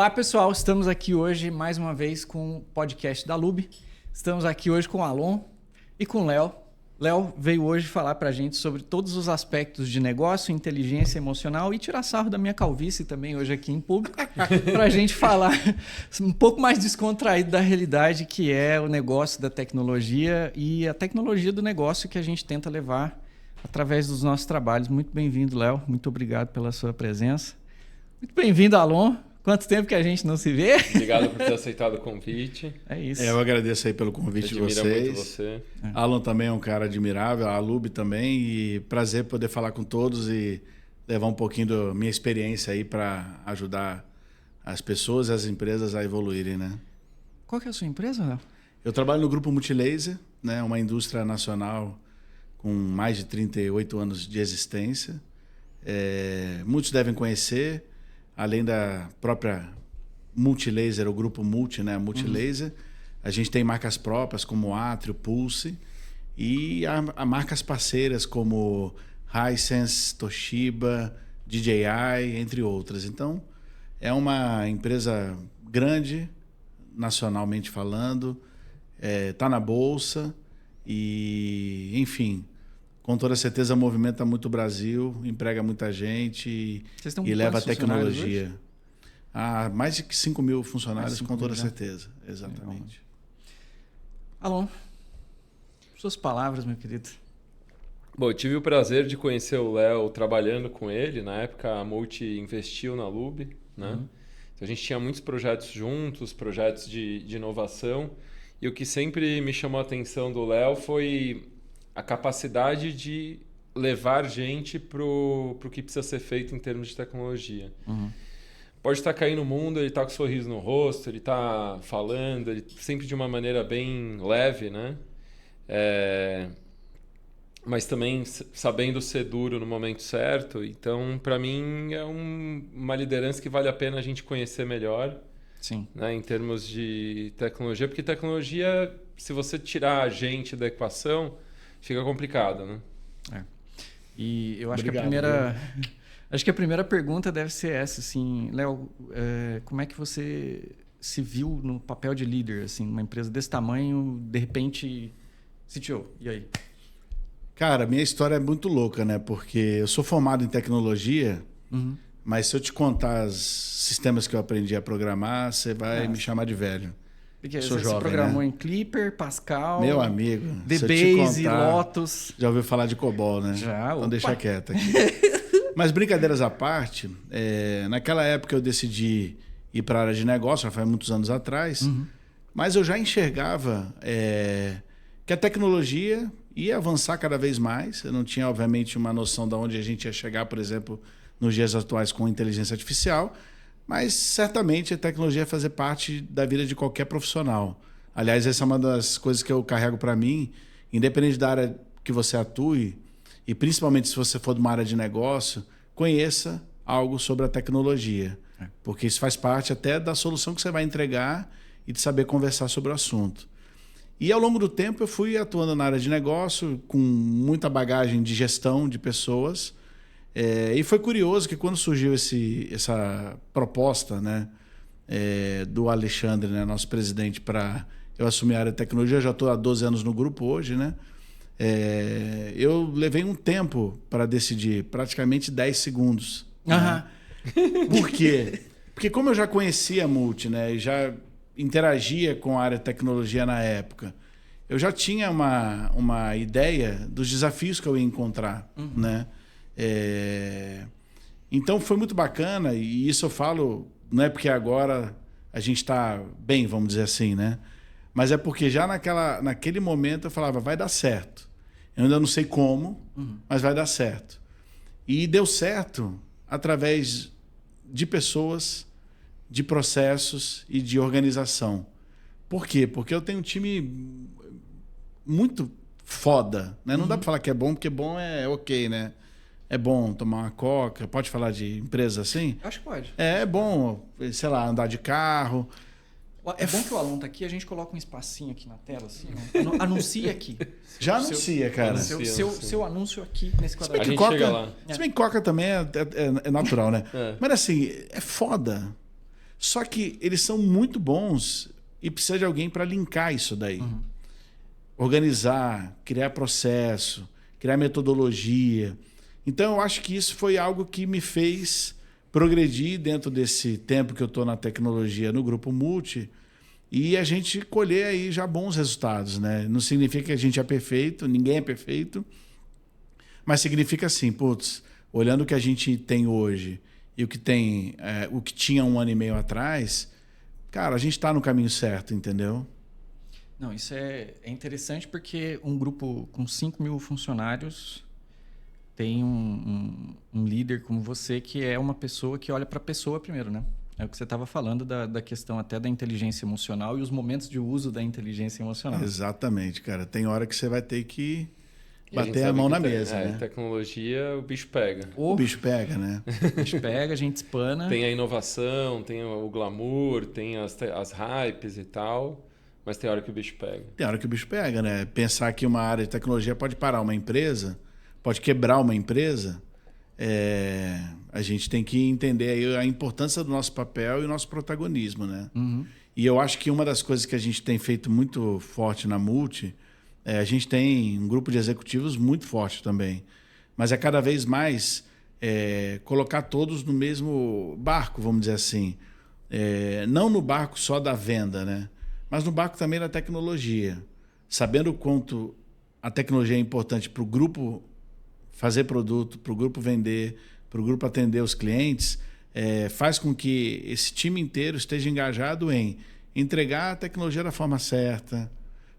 Olá, pessoal. Estamos aqui hoje mais uma vez com o podcast da Lube. Estamos aqui hoje com o Alon e com o Léo. Léo veio hoje falar para a gente sobre todos os aspectos de negócio, inteligência emocional e tirar sarro da minha calvície também hoje aqui em público, para a gente falar um pouco mais descontraído da realidade que é o negócio da tecnologia e a tecnologia do negócio que a gente tenta levar através dos nossos trabalhos. Muito bem-vindo, Léo. Muito obrigado pela sua presença. Muito bem-vindo, Alon. Quanto tempo que a gente não se vê? Obrigado por ter aceitado o convite. É isso. Eu agradeço aí pelo convite de vocês. Muito você. Alan também é um cara admirável, a Lube também, e prazer poder falar com todos e levar um pouquinho da minha experiência aí para ajudar as pessoas e as empresas a evoluírem, né? Qual que é a sua empresa, Léo? Eu trabalho no Grupo Multilaser, né? Uma indústria nacional com mais de 38 anos de existência. Muitos devem conhecer. Além da própria Multilaser, o grupo Multi, né? Multilaser, a gente tem marcas próprias como Atrio, Pulse e há marcas parceiras como Hisense, Toshiba, DJI, entre outras. Então, é uma empresa grande, nacionalmente falando, está na bolsa e, enfim, com toda certeza movimenta muito o Brasil, emprega muita gente e leva a tecnologia. Há mais de 5 mil funcionários, com toda certeza. Exatamente. Alon, suas palavras, meu querido. Bom, eu tive o prazer de conhecer o Léo trabalhando com ele. Na época, a Multi investiu na Lube, né? Então, a gente tinha muitos projetos juntos, projetos de inovação. E o que sempre me chamou a atenção do Léo foi a capacidade de levar gente para o que precisa ser feito em termos de tecnologia. Pode estar caindo no mundo, ele está com um sorriso no rosto, ele está falando, ele sempre de uma maneira bem leve, né? Mas também sabendo ser duro no momento certo. Então, para mim, é uma liderança que vale a pena a gente conhecer melhor. Sim. Né, em termos de tecnologia, porque tecnologia, se você tirar a gente da equação, fica complicado, né? E eu acho Obrigado, que a primeira pergunta deve ser essa, assim, Léo, como é que você se viu no papel de líder, assim, numa empresa desse tamanho, de repente, CTO, e aí? Cara, minha história é muito louca, né? Porque eu sou formado em tecnologia, mas se eu te contar os sistemas que eu aprendi a programar, você vai me chamar de velho. Porque sou você jovem, programou né? em Clipper, Pascal... Meu amigo, DBase, Lotus... Já ouviu falar de COBOL, né? Já, então deixa quieto aqui. Mas brincadeiras à parte, naquela época eu decidi ir para a área de negócio, já faz muitos anos atrás, mas eu já enxergava que a tecnologia ia avançar cada vez mais. Eu não tinha, obviamente, uma noção de onde a gente ia chegar, por exemplo, nos dias atuais com inteligência artificial, mas certamente a tecnologia ia fazer parte da vida de qualquer profissional. Aliás, essa é uma das coisas que eu carrego para mim, independente da área que você atue, e principalmente se você for de uma área de negócio, conheça algo sobre a tecnologia, porque isso faz parte até da solução que você vai entregar e de saber conversar sobre o assunto. E ao longo do tempo eu fui atuando na área de negócio, com muita bagagem de gestão de pessoas. E foi curioso que quando surgiu essa proposta, né, do Alexandre, né, nosso presidente, para eu assumir a área de tecnologia, eu já estou há 12 anos no grupo hoje, né? Eu levei um tempo para decidir, praticamente 10 segundos. Né? Por quê? Porque como eu já conhecia a Multi, né, e já interagia com a área de tecnologia na época, eu já tinha uma ideia dos desafios que eu ia encontrar, né? Então foi muito bacana, e isso eu falo, não é porque agora a gente está bem, vamos dizer assim, né? Mas é porque já naquele momento eu falava, vai dar certo. Eu ainda não sei como, mas vai dar certo. E deu certo através de pessoas, de processos e de organização. Por quê? Porque eu tenho um time muito foda, né? Não dá para falar que é bom, porque bom é ok, né? É bom tomar uma coca, pode falar de empresa assim? Acho que pode. É bom, sei lá, andar de carro. É bom que o Alon tá aqui, a gente coloca um espacinho aqui na tela, assim, né? Anuncia aqui. Já anuncia, cara. Seu anúncio aqui nesse quadradinho. A gente chega lá. Se bem que coca também é natural, né? Mas assim, é foda. Só que eles são muito bons e precisa de alguém para linkar isso daí. Organizar, criar processo, criar metodologia. Então, eu acho que isso foi algo que me fez progredir dentro desse tempo que eu estou na tecnologia no Grupo Multi e a gente colher aí já bons resultados, né? Não significa que a gente é perfeito, ninguém é perfeito, mas significa assim, putz, olhando o que a gente tem hoje e o que tinha 1 ano e meio atrás, cara, a gente está no caminho certo, entendeu? Não, isso é interessante porque um grupo com 5 mil funcionários tem um líder como você que é uma pessoa que olha para a pessoa primeiro, né? É o que você estava falando da questão até da inteligência emocional e os momentos de uso da inteligência emocional. Exatamente, cara. Tem hora que você vai ter que bater a mão na mesa, né? Tecnologia, o bicho pega. O bicho pega, né? O bicho pega, a gente espana. Tem a inovação, tem o glamour, tem as hypes e tal, mas tem hora que o bicho pega. Tem hora que o bicho pega, né? Pensar que uma área de tecnologia pode parar uma empresa, pode quebrar uma empresa, a gente tem que entender aí a importância do nosso papel e o nosso protagonismo, né? E eu acho que uma das coisas que a gente tem feito muito forte na Multi, a gente tem um grupo de executivos muito forte também, mas é cada vez mais colocar todos no mesmo barco, vamos dizer assim. Não no barco só da venda, né? Mas no barco também da tecnologia. Sabendo o quanto a tecnologia é importante para o grupo fazer produto, para o grupo vender, para o grupo atender os clientes, faz com que esse time inteiro esteja engajado em entregar a tecnologia da forma certa,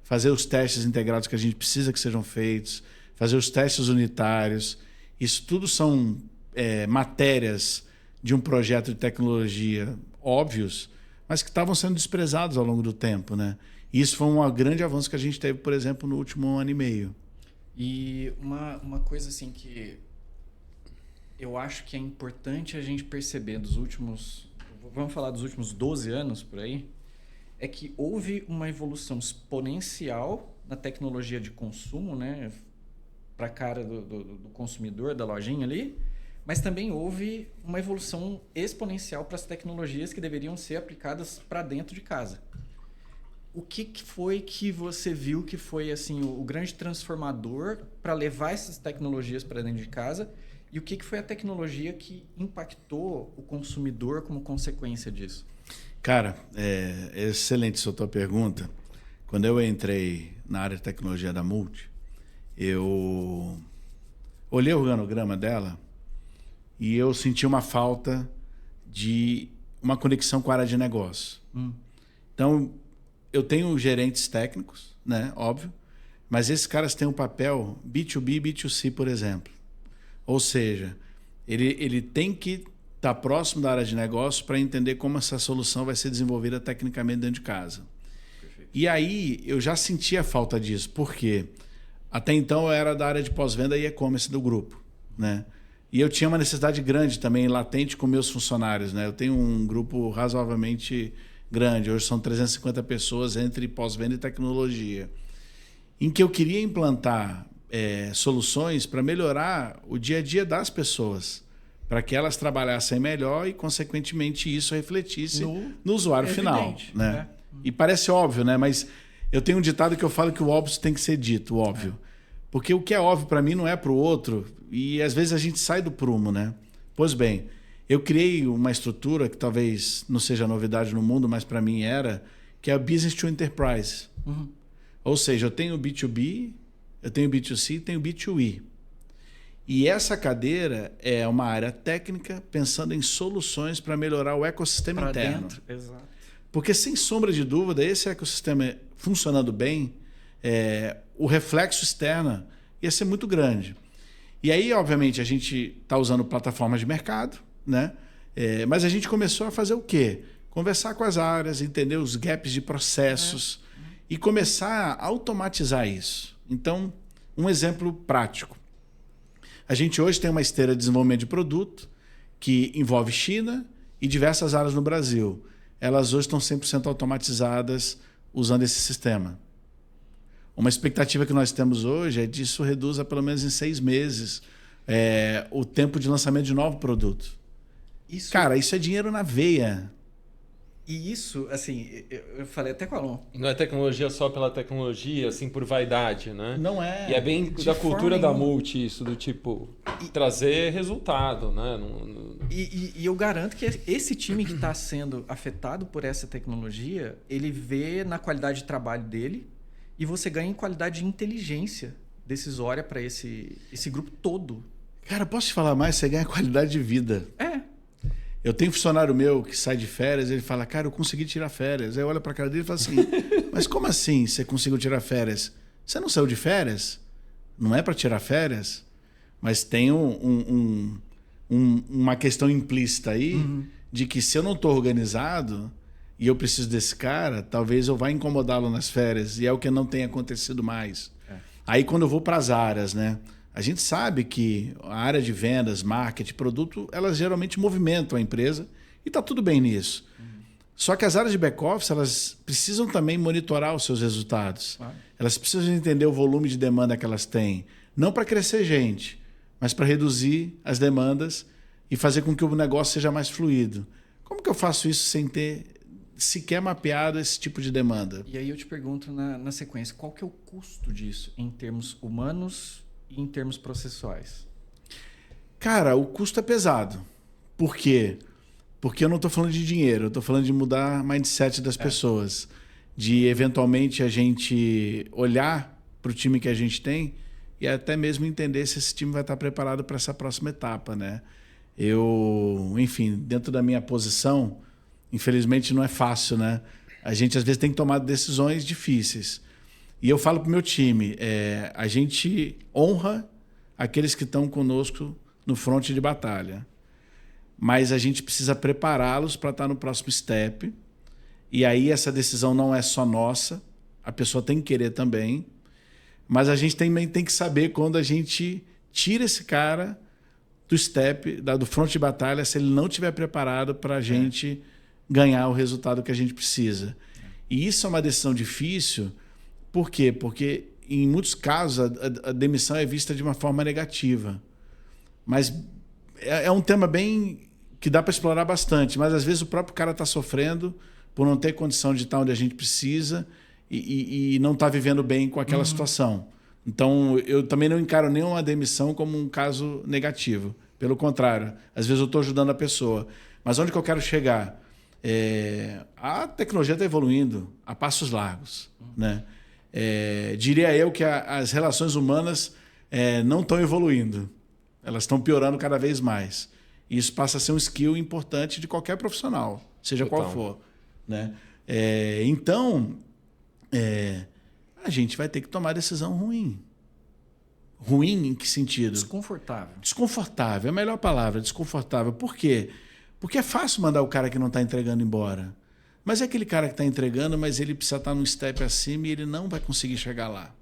fazer os testes integrados que a gente precisa que sejam feitos, fazer os testes unitários. Isso tudo são matérias de um projeto de tecnologia óbvios, mas que estavam sendo desprezados ao longo do tempo, né? E isso foi um grande avanço que a gente teve, por exemplo, no último 1 ano e meio. E uma coisa assim que eu acho que é importante a gente perceber vamos falar dos últimos 12 anos por aí, é que houve uma evolução exponencial na tecnologia de consumo, né, para a cara do consumidor, da lojinha ali, mas também houve uma evolução exponencial para as tecnologias que deveriam ser aplicadas para dentro de casa. O que foi que você viu que foi assim o grande transformador para levar essas tecnologias para dentro de casa? E o que foi a tecnologia que impactou o consumidor como consequência disso? Cara, é excelente essa tua pergunta. Quando eu entrei na área de tecnologia da Multi, eu olhei o organograma dela e eu senti uma falta de uma conexão com a área de negócio. Então, eu tenho gerentes técnicos, né? Óbvio, mas esses caras têm um papel B2B e B2C, por exemplo. Ou seja, ele tem que estar próximo da área de negócio para entender como essa solução vai ser desenvolvida tecnicamente dentro de casa. Perfeito. E aí eu já sentia falta disso, porque até então eu era da área de pós-venda e e-commerce do grupo, né? E eu tinha uma necessidade grande também, latente, com meus funcionários, né? Eu tenho um grupo razoavelmente grande, hoje são 350 pessoas entre pós-venda e tecnologia, em que eu queria implantar soluções para melhorar o dia a dia das pessoas, para que elas trabalhassem melhor e, consequentemente, isso refletisse no usuário final. Né? E parece óbvio, né? Mas eu tenho um ditado que eu falo que o óbvio tem que ser dito, o óbvio. Porque o que é óbvio para mim não é para o outro, e às vezes a gente sai do prumo, né? Pois bem, eu criei uma estrutura que talvez não seja novidade no mundo, mas para mim era, que é a Business to Enterprise. Ou seja, eu tenho B2B, eu tenho B2C e tenho B2E. E essa cadeira é uma área técnica pensando em soluções para melhorar o ecossistema interno. Dentro. Exato. Porque, sem sombra de dúvida, esse ecossistema funcionando bem, o reflexo externo ia ser muito grande. E aí, obviamente, a gente está usando plataformas de mercado, né? Mas a gente começou a fazer o quê? Conversar com as áreas, entender os gaps de processos e começar a automatizar isso. Então, um exemplo prático. A gente hoje tem uma esteira de desenvolvimento de produto que envolve China e diversas áreas no Brasil. Elas hoje estão 100% automatizadas usando esse sistema. Uma expectativa que nós temos hoje é de isso reduza pelo menos em 6 meses o tempo de lançamento de novo produto. Cara, isso é dinheiro na veia. E isso, assim, eu falei até com o Alon. Não é tecnologia só pela tecnologia, assim, por vaidade, né? Não é. E é bem De da cultura forma da Multi isso, do tipo, trazer resultado, né? E eu garanto que esse time que está sendo afetado por essa tecnologia, ele vê na qualidade de trabalho dele e você ganha em qualidade de inteligência decisória para esse grupo todo. Cara, posso te falar mais? Você ganha qualidade de vida. É. Eu tenho um funcionário meu que sai de férias, ele fala, cara, eu consegui tirar férias. Aí eu olho pra cara dele e falo assim, mas como assim você conseguiu tirar férias? Você não saiu de férias? Não é para tirar férias? Mas tem uma questão implícita aí de que se eu não estou organizado e eu preciso desse cara, talvez eu vá incomodá-lo nas férias. E é o que não tem acontecido mais. É. Aí quando eu vou para as áreas, né? A gente sabe que a área de vendas, marketing, produto, elas geralmente movimentam a empresa e está tudo bem nisso. Só que as áreas de back-office, elas precisam também monitorar os seus resultados. Claro. Elas precisam entender o volume de demanda que elas têm. Não para crescer gente, mas para reduzir as demandas e fazer com que o negócio seja mais fluido. Como que eu faço isso sem ter sequer mapeado esse tipo de demanda? E aí eu te pergunto na sequência, qual que é o custo disso em termos humanos e em termos processuais? Cara, o custo é pesado. Por quê? Porque eu não estou falando de dinheiro, eu estou falando de mudar o mindset das pessoas. De, eventualmente, a gente olhar para o time que a gente tem e até mesmo entender se esse time vai estar preparado para essa próxima etapa, né? Eu, enfim, dentro da minha posição, infelizmente não é fácil, né? A gente, às vezes, tem que tomar decisões difíceis. E eu falo para o meu time, a gente honra aqueles que estão conosco no fronte de batalha. Mas a gente precisa prepará-los para estar no próximo step. E aí essa decisão não é só nossa, a pessoa tem que querer também. Mas a gente também tem que saber quando a gente tira esse cara do step, do fronte de batalha, se ele não estiver preparado para a gente ganhar o resultado que a gente precisa. E isso é uma decisão difícil. Por quê? Porque, em muitos casos, a demissão é vista de uma forma negativa. Mas é um tema bem que dá para explorar bastante. Mas, às vezes, o próprio cara está sofrendo por não ter condição de estar onde a gente precisa e não está vivendo bem com aquela situação. Então, eu também não encaro nenhuma demissão como um caso negativo. Pelo contrário, às vezes eu estou ajudando a pessoa. Mas onde que eu quero chegar? A tecnologia está evoluindo a passos largos, né? Diria eu que as relações humanas não estão evoluindo. Elas estão piorando cada vez mais. E isso passa a ser um skill importante de qualquer profissional, seja qual for, né? Então, a gente vai ter que tomar decisão ruim. Ruim em que sentido? Desconfortável. Desconfortável, é a melhor palavra, desconfortável. Por quê? Porque é fácil mandar o cara que não está entregando embora. Mas é aquele cara que está entregando, mas ele precisa estar num step acima e ele não vai conseguir chegar lá.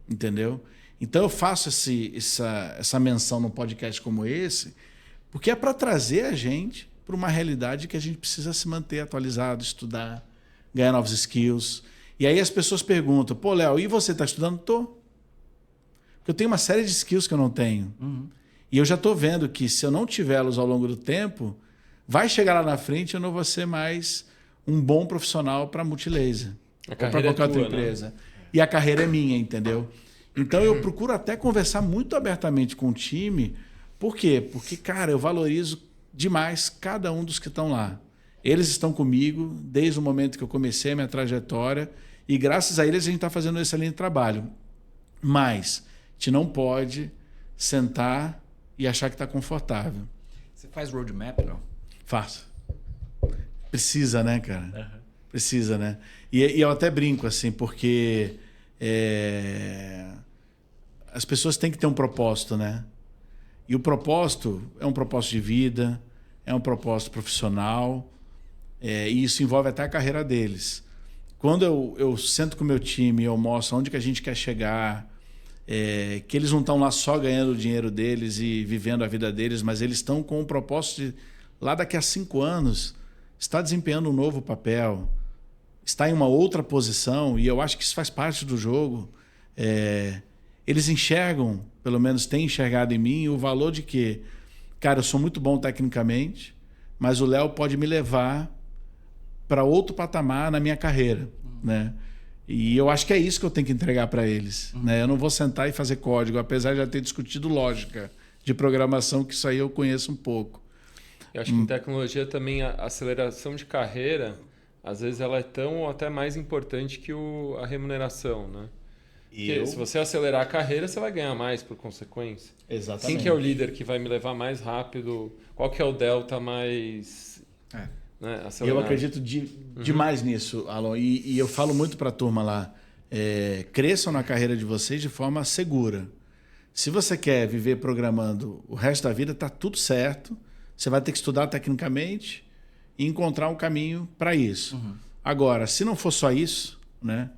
Entendeu? Então eu faço essa menção num podcast como esse, porque é para trazer a gente para uma realidade que a gente precisa se manter atualizado, estudar, ganhar novos skills. E aí as pessoas perguntam, pô, Léo, e você está estudando? Tô. Porque eu tenho uma série de skills que eu não tenho. E eu já estou vendo que se eu não tivê-los ao longo do tempo, vai chegar lá na frente e eu não vou ser mais um bom profissional para a Multilaser. Ou para qualquer outra empresa. Né? E a carreira é minha, entendeu? Então eu procuro até conversar muito abertamente com o time. Por quê? Porque, cara, eu valorizo demais cada um dos que estão lá. Eles estão comigo desde o momento que eu comecei a minha trajetória e graças a eles a gente está fazendo um excelente trabalho. Mas a gente não pode sentar e achar que está confortável. Você faz roadmap, não? Faço. Precisa, né, cara? Precisa, né? E eu até brinco, assim, porque as pessoas têm que ter um propósito, né? E o propósito é um propósito de vida, é um propósito profissional, e isso envolve até a carreira deles. Quando eu sento com o meu time e eu mostro onde que a gente quer chegar, que eles não estão lá só ganhando o dinheiro deles e vivendo a vida deles, mas eles estão com o propósito de, lá daqui a 5 anos, estar desempenhando um novo papel, estar em uma outra posição, e eu acho que isso faz parte do jogo. Eles enxergam, pelo menos têm enxergado em mim, o valor de que, cara, eu sou muito bom tecnicamente, mas o Léo pode me levar para outro patamar na minha carreira, né? E eu acho que é isso que eu tenho que entregar para eles, né? Eu não vou sentar e fazer código, apesar de já ter discutido lógica de programação, que isso aí eu conheço um pouco. Eu acho que em tecnologia também a aceleração de carreira, às vezes ela é tão ou até mais importante que a remuneração, né? Porque se você acelerar a carreira, você vai ganhar mais por consequência. Exatamente. Quem que é o líder que vai me levar mais rápido? Qual que é o delta mais né, acelerado? Eu acredito demais nisso, Alon. E eu falo muito para a turma lá, cresçam na carreira de vocês de forma segura. Se você quer viver programando o resto da vida, está tudo certo. Você vai ter que estudar tecnicamente e encontrar um caminho para isso. Agora, se não for só isso, né,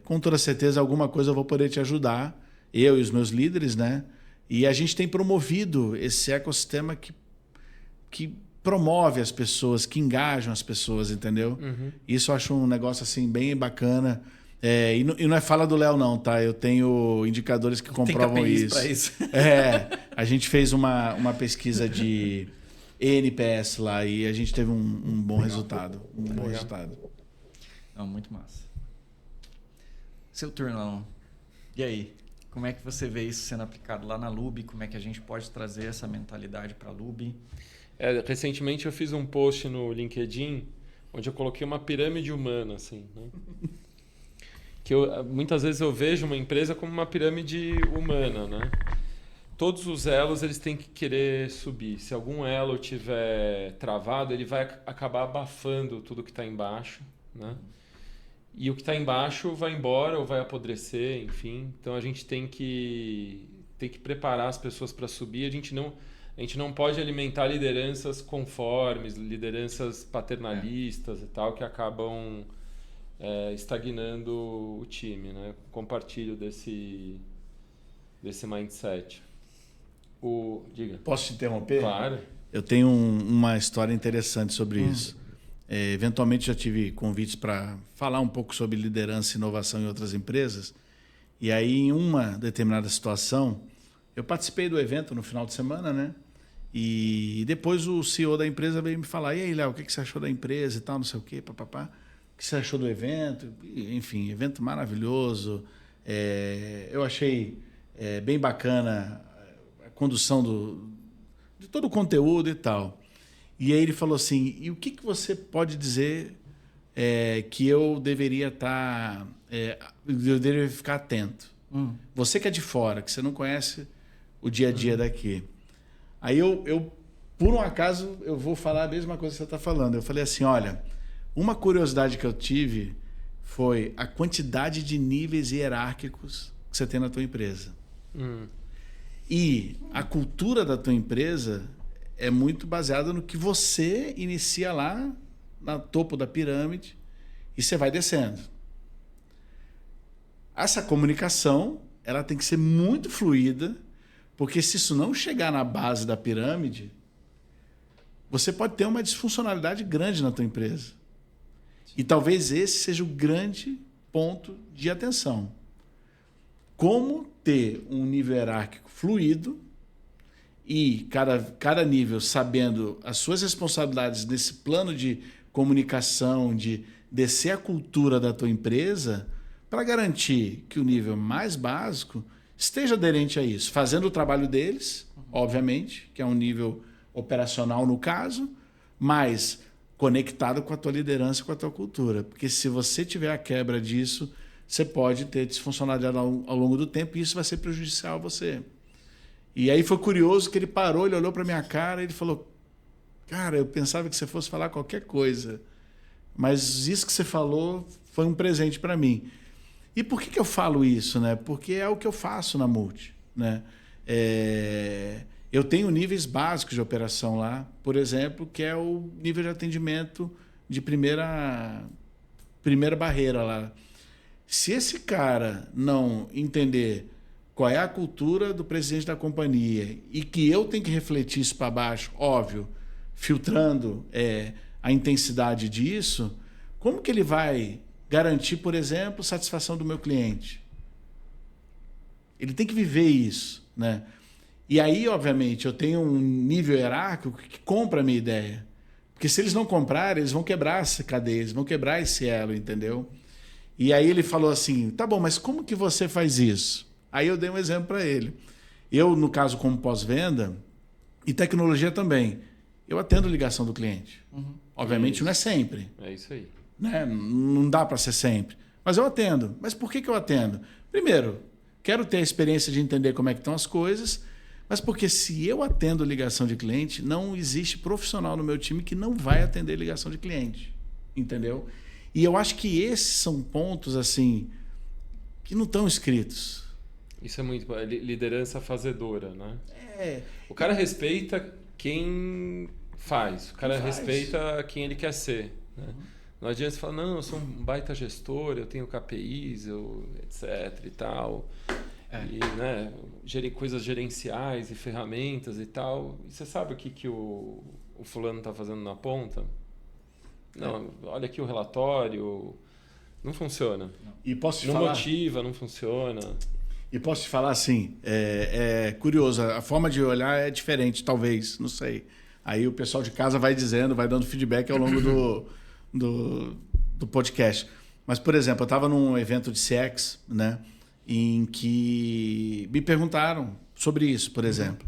com toda certeza alguma coisa eu vou poder te ajudar, eu e os meus líderes, né? E a gente tem promovido esse ecossistema que promove as pessoas, que engajam as pessoas, entendeu? Isso eu acho um negócio assim bem bacana. E não é fala do Léo não, tá? Eu tenho indicadores que comprovam isso. Pra isso. A gente fez uma pesquisa de NPS lá e a gente teve um bom resultado. Resultado. Não, muito massa. Seu turno, Alon. E aí? Como é que você vê isso sendo aplicado lá na Lube? Como é que a gente pode trazer essa mentalidade para a Lube? Recentemente eu fiz um post no LinkedIn onde eu coloquei uma pirâmide humana, assim, né? Que muitas vezes eu vejo uma empresa como uma pirâmide humana, né? Todos os elos eles têm que querer subir. Se algum elo tiver travado, ele vai acabar abafando tudo que está embaixo, né? E o que está embaixo vai embora ou vai apodrecer, enfim. Então a gente tem que preparar as pessoas para subir. A gente não pode alimentar lideranças conformes, lideranças paternalistas e tal, que acabam estagnando o time, né? Compartilho desse mindset. Diga. Posso te interromper? Claro. Eu tenho uma história interessante sobre isso. Eventualmente já tive convites para falar um pouco sobre liderança e inovação em outras empresas. E aí, em uma determinada situação, eu participei do evento no final de semana, né? E depois o CEO da empresa veio me falar: e aí, Léo, o que você achou da empresa e tal, não sei o quê, papapá. O que você achou do evento? Enfim, evento maravilhoso. Eu achei bem bacana a condução de todo o conteúdo e tal. E aí ele falou assim: e o que você pode dizer que eu deveria estar... eu deveria ficar atento? Você que é de fora, que você não conhece o dia a dia daqui. Aí eu, por um acaso, eu vou falar a mesma coisa que você está falando. Eu falei assim: olha, uma curiosidade que eu tive foi a quantidade de níveis hierárquicos que você tem na tua empresa. E a cultura da tua empresa é muito baseada no que você inicia lá no topo da pirâmide e você vai descendo. Essa comunicação ela tem que ser muito fluida, porque se isso não chegar na base da pirâmide, você pode ter uma disfuncionalidade grande na tua empresa. E talvez esse seja o grande ponto de atenção. Como ter um nível hierárquico fluido e cada nível sabendo as suas responsabilidades nesse plano de comunicação, de descer a cultura da tua empresa, para garantir que o nível mais básico esteja aderente a isso, fazendo o trabalho deles, obviamente, que é um nível operacional no caso, mas conectado com a tua liderança, com a tua cultura. Porque se você tiver a quebra disso, você pode ter disfuncionalidade ao longo do tempo e isso vai ser prejudicial a você. E aí foi curioso que ele parou, ele olhou para minha cara e ele falou: cara, eu pensava que você fosse falar qualquer coisa, mas isso que você falou foi um presente para mim. E por que eu falo isso, né? Porque é o que eu faço na Multi, né? Eu tenho níveis básicos de operação lá, por exemplo, que é o nível de atendimento de primeira barreira lá. Se esse cara não entender qual é a cultura do presidente da companhia e que eu tenho que refletir isso para baixo, óbvio, filtrando a intensidade disso, como que ele vai garantir, por exemplo, satisfação do meu cliente? Ele tem que viver isso, né? E aí, obviamente, eu tenho um nível hierárquico que compra a minha ideia. Porque se eles não comprarem, eles vão quebrar essa cadeia, eles vão quebrar esse elo, entendeu? E aí ele falou assim, tá bom, mas como que você faz isso? Aí eu dei um exemplo para ele. Eu, no caso, como pós-venda, e tecnologia também, eu atendo ligação do cliente. Obviamente não é sempre. É isso aí. Né? Não dá para ser sempre. Mas eu atendo. Mas por que eu atendo? Primeiro, quero ter a experiência de entender como é que estão as coisas, mas porque se eu atendo ligação de cliente, não existe profissional no meu time que não vai atender ligação de cliente. Entendeu? E eu acho que esses são pontos assim que não estão escritos. Isso é muito... Liderança fazedora, né? É. O cara respeita quem faz. O cara respeita quem ele quer ser. Né? Não adianta você falar, não, eu sou um baita gestor, eu tenho KPIs, etc e tal. E, né, coisas gerenciais e ferramentas e tal. E você sabe o que o fulano está fazendo na ponta? Não, olha aqui o relatório. Não funciona. E posso te não falar... motiva, não funciona. E posso te falar assim, é curioso, a forma de olhar é diferente, talvez, não sei. Aí o pessoal de casa vai dizendo, vai dando feedback ao longo do podcast. Mas, por exemplo, eu estava num evento de CX, né, em que me perguntaram sobre isso, por exemplo.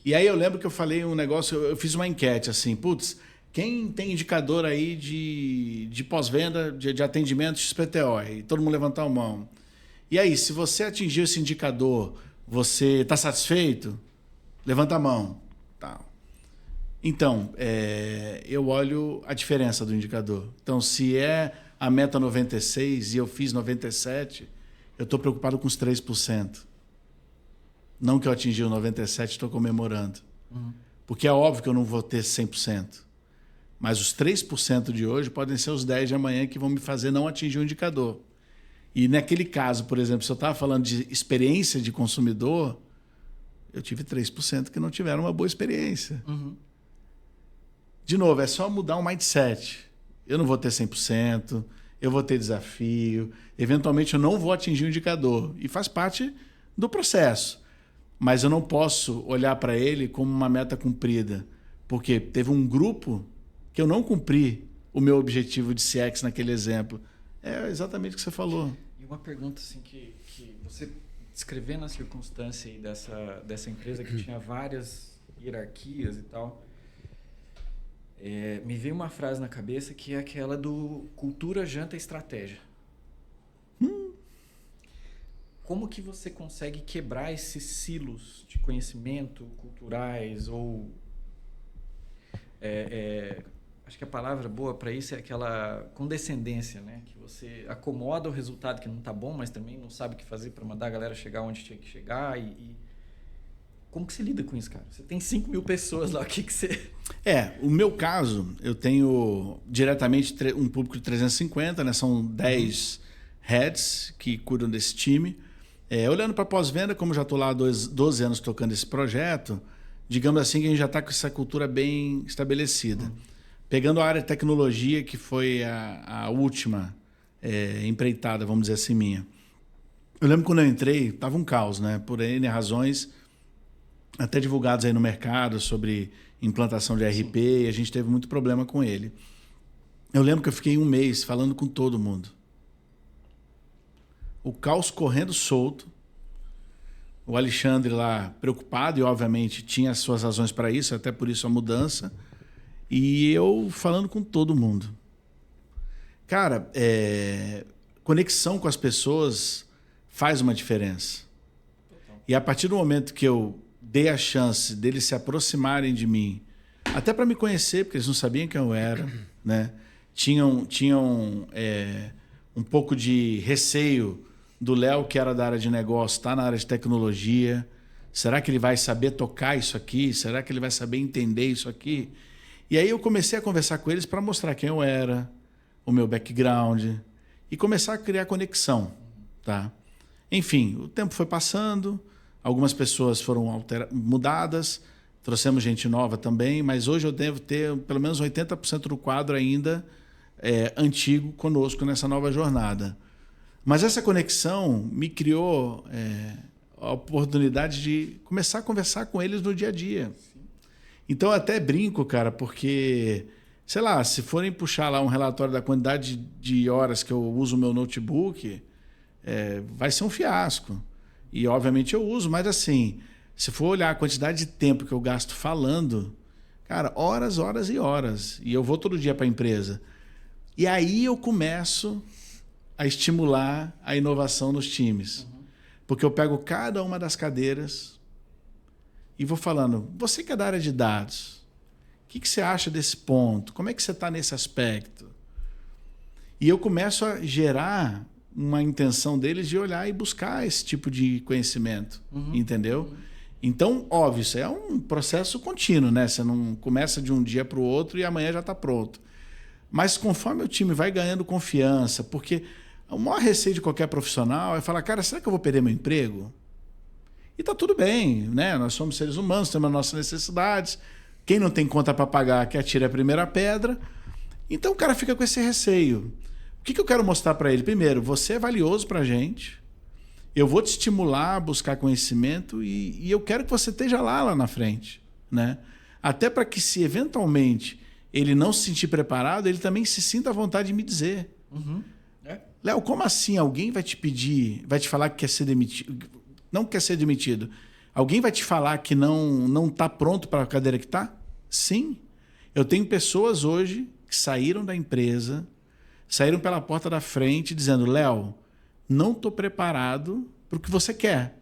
E aí eu lembro que eu falei um negócio, eu fiz uma enquete assim, putz, quem tem indicador aí de pós-venda, de atendimento XPTO? E todo mundo levantou a mão. E aí, se você atingiu esse indicador, você está satisfeito? Levanta a mão. Tá. Então, eu olho a diferença do indicador. Então, se é a meta 96 e eu fiz 97, eu estou preocupado com os 3%. Não que eu atingi o 97 e estou comemorando. Porque é óbvio que eu não vou ter 100%. Mas os 3% de hoje podem ser os 10% de amanhã que vão me fazer não atingir o indicador. E naquele caso, por exemplo, se eu estava falando de experiência de consumidor, eu tive 3% que não tiveram uma boa experiência. De novo, é só mudar o mindset. Eu não vou ter 100%, eu vou ter desafio, eventualmente eu não vou atingir o indicador. E faz parte do processo. Mas eu não posso olhar para ele como uma meta cumprida, porque teve um grupo que eu não cumpri o meu objetivo de CX naquele exemplo. É exatamente o que você falou. E uma pergunta assim que você descrevendo a circunstância aí dessa empresa que tinha várias hierarquias e tal, me veio uma frase na cabeça que é aquela do cultura, janta, estratégia. Como que você consegue quebrar esses silos de conhecimento culturais ou acho que a palavra boa para isso é aquela condescendência, né? Que você acomoda o resultado que não está bom, mas também não sabe o que fazer para mandar a galera chegar onde tinha que chegar. Como que você lida com isso, cara? Você tem 5.000 pessoas lá, o que você... O meu caso, eu tenho diretamente um público de 350, né? São 10 heads que cuidam desse time. Olhando para pós-venda, como já estou lá há 12 anos tocando esse projeto, digamos assim que a gente já está com essa cultura bem estabelecida. Pegando a área de tecnologia, que foi a última empreitada, vamos dizer assim, minha. Eu lembro quando eu entrei, estava um caos, né? Por N razões, até divulgados aí no mercado sobre implantação de ERP, e a gente teve muito problema com ele. Eu lembro que eu fiquei um mês falando com todo mundo. O caos correndo solto. O Alexandre lá preocupado, e obviamente tinha as suas razões para isso, até por isso a mudança. E eu falando com todo mundo. Cara, conexão com as pessoas faz uma diferença. E a partir do momento que eu dei a chance deles se aproximarem de mim, até para me conhecer, porque eles não sabiam quem eu era, né? Tinham um pouco de receio do Léo, que era da área de negócio, está na área de tecnologia. Será que ele vai saber tocar isso aqui? Será que ele vai saber entender isso aqui? E aí eu comecei a conversar com eles para mostrar quem eu era, o meu background, e começar a criar conexão. Tá? Enfim, o tempo foi passando, algumas pessoas foram mudadas, trouxemos gente nova também, mas hoje eu devo ter pelo menos 80% do quadro ainda antigo conosco nessa nova jornada. Mas essa conexão me criou a oportunidade de começar a conversar com eles no dia a dia. Então eu até brinco, cara, porque sei lá, se forem puxar lá um relatório da quantidade de horas que eu uso o meu notebook, vai ser um fiasco. E, obviamente, eu uso, mas assim, se for olhar a quantidade de tempo que eu gasto falando, cara, horas, horas e horas. E eu vou todo dia para a empresa. E aí eu começo a estimular a inovação nos times. Porque eu pego cada uma das cadeiras e vou falando, você que é da área de dados, o que você acha desse ponto? Como é que você está nesse aspecto? E eu começo a gerar uma intenção deles de olhar e buscar esse tipo de conhecimento, entendeu? Então, óbvio, isso é um processo contínuo, né? Você não começa de um dia para o outro e amanhã já está pronto. Mas conforme o time vai ganhando confiança, porque o maior receio de qualquer profissional é falar, cara, será que eu vou perder meu emprego? E tá tudo bem, né? Nós somos seres humanos, temos as nossas necessidades. Quem não tem conta para pagar, que atire a primeira pedra. Então o cara fica com esse receio. O que eu quero mostrar para ele? Primeiro, você é valioso para a gente. Eu vou te estimular a buscar conhecimento e eu quero que você esteja lá na frente, né? Até para que, se eventualmente ele não se sentir preparado, ele também se sinta à vontade de me dizer. Léo, como assim alguém vai te pedir, vai te falar que quer ser demitido? Não quer ser demitido. Alguém vai te falar que não está pronto para a cadeira que está? Sim. Eu tenho pessoas hoje que saíram da empresa, saíram pela porta da frente dizendo, Léo, não estou preparado para o que você quer.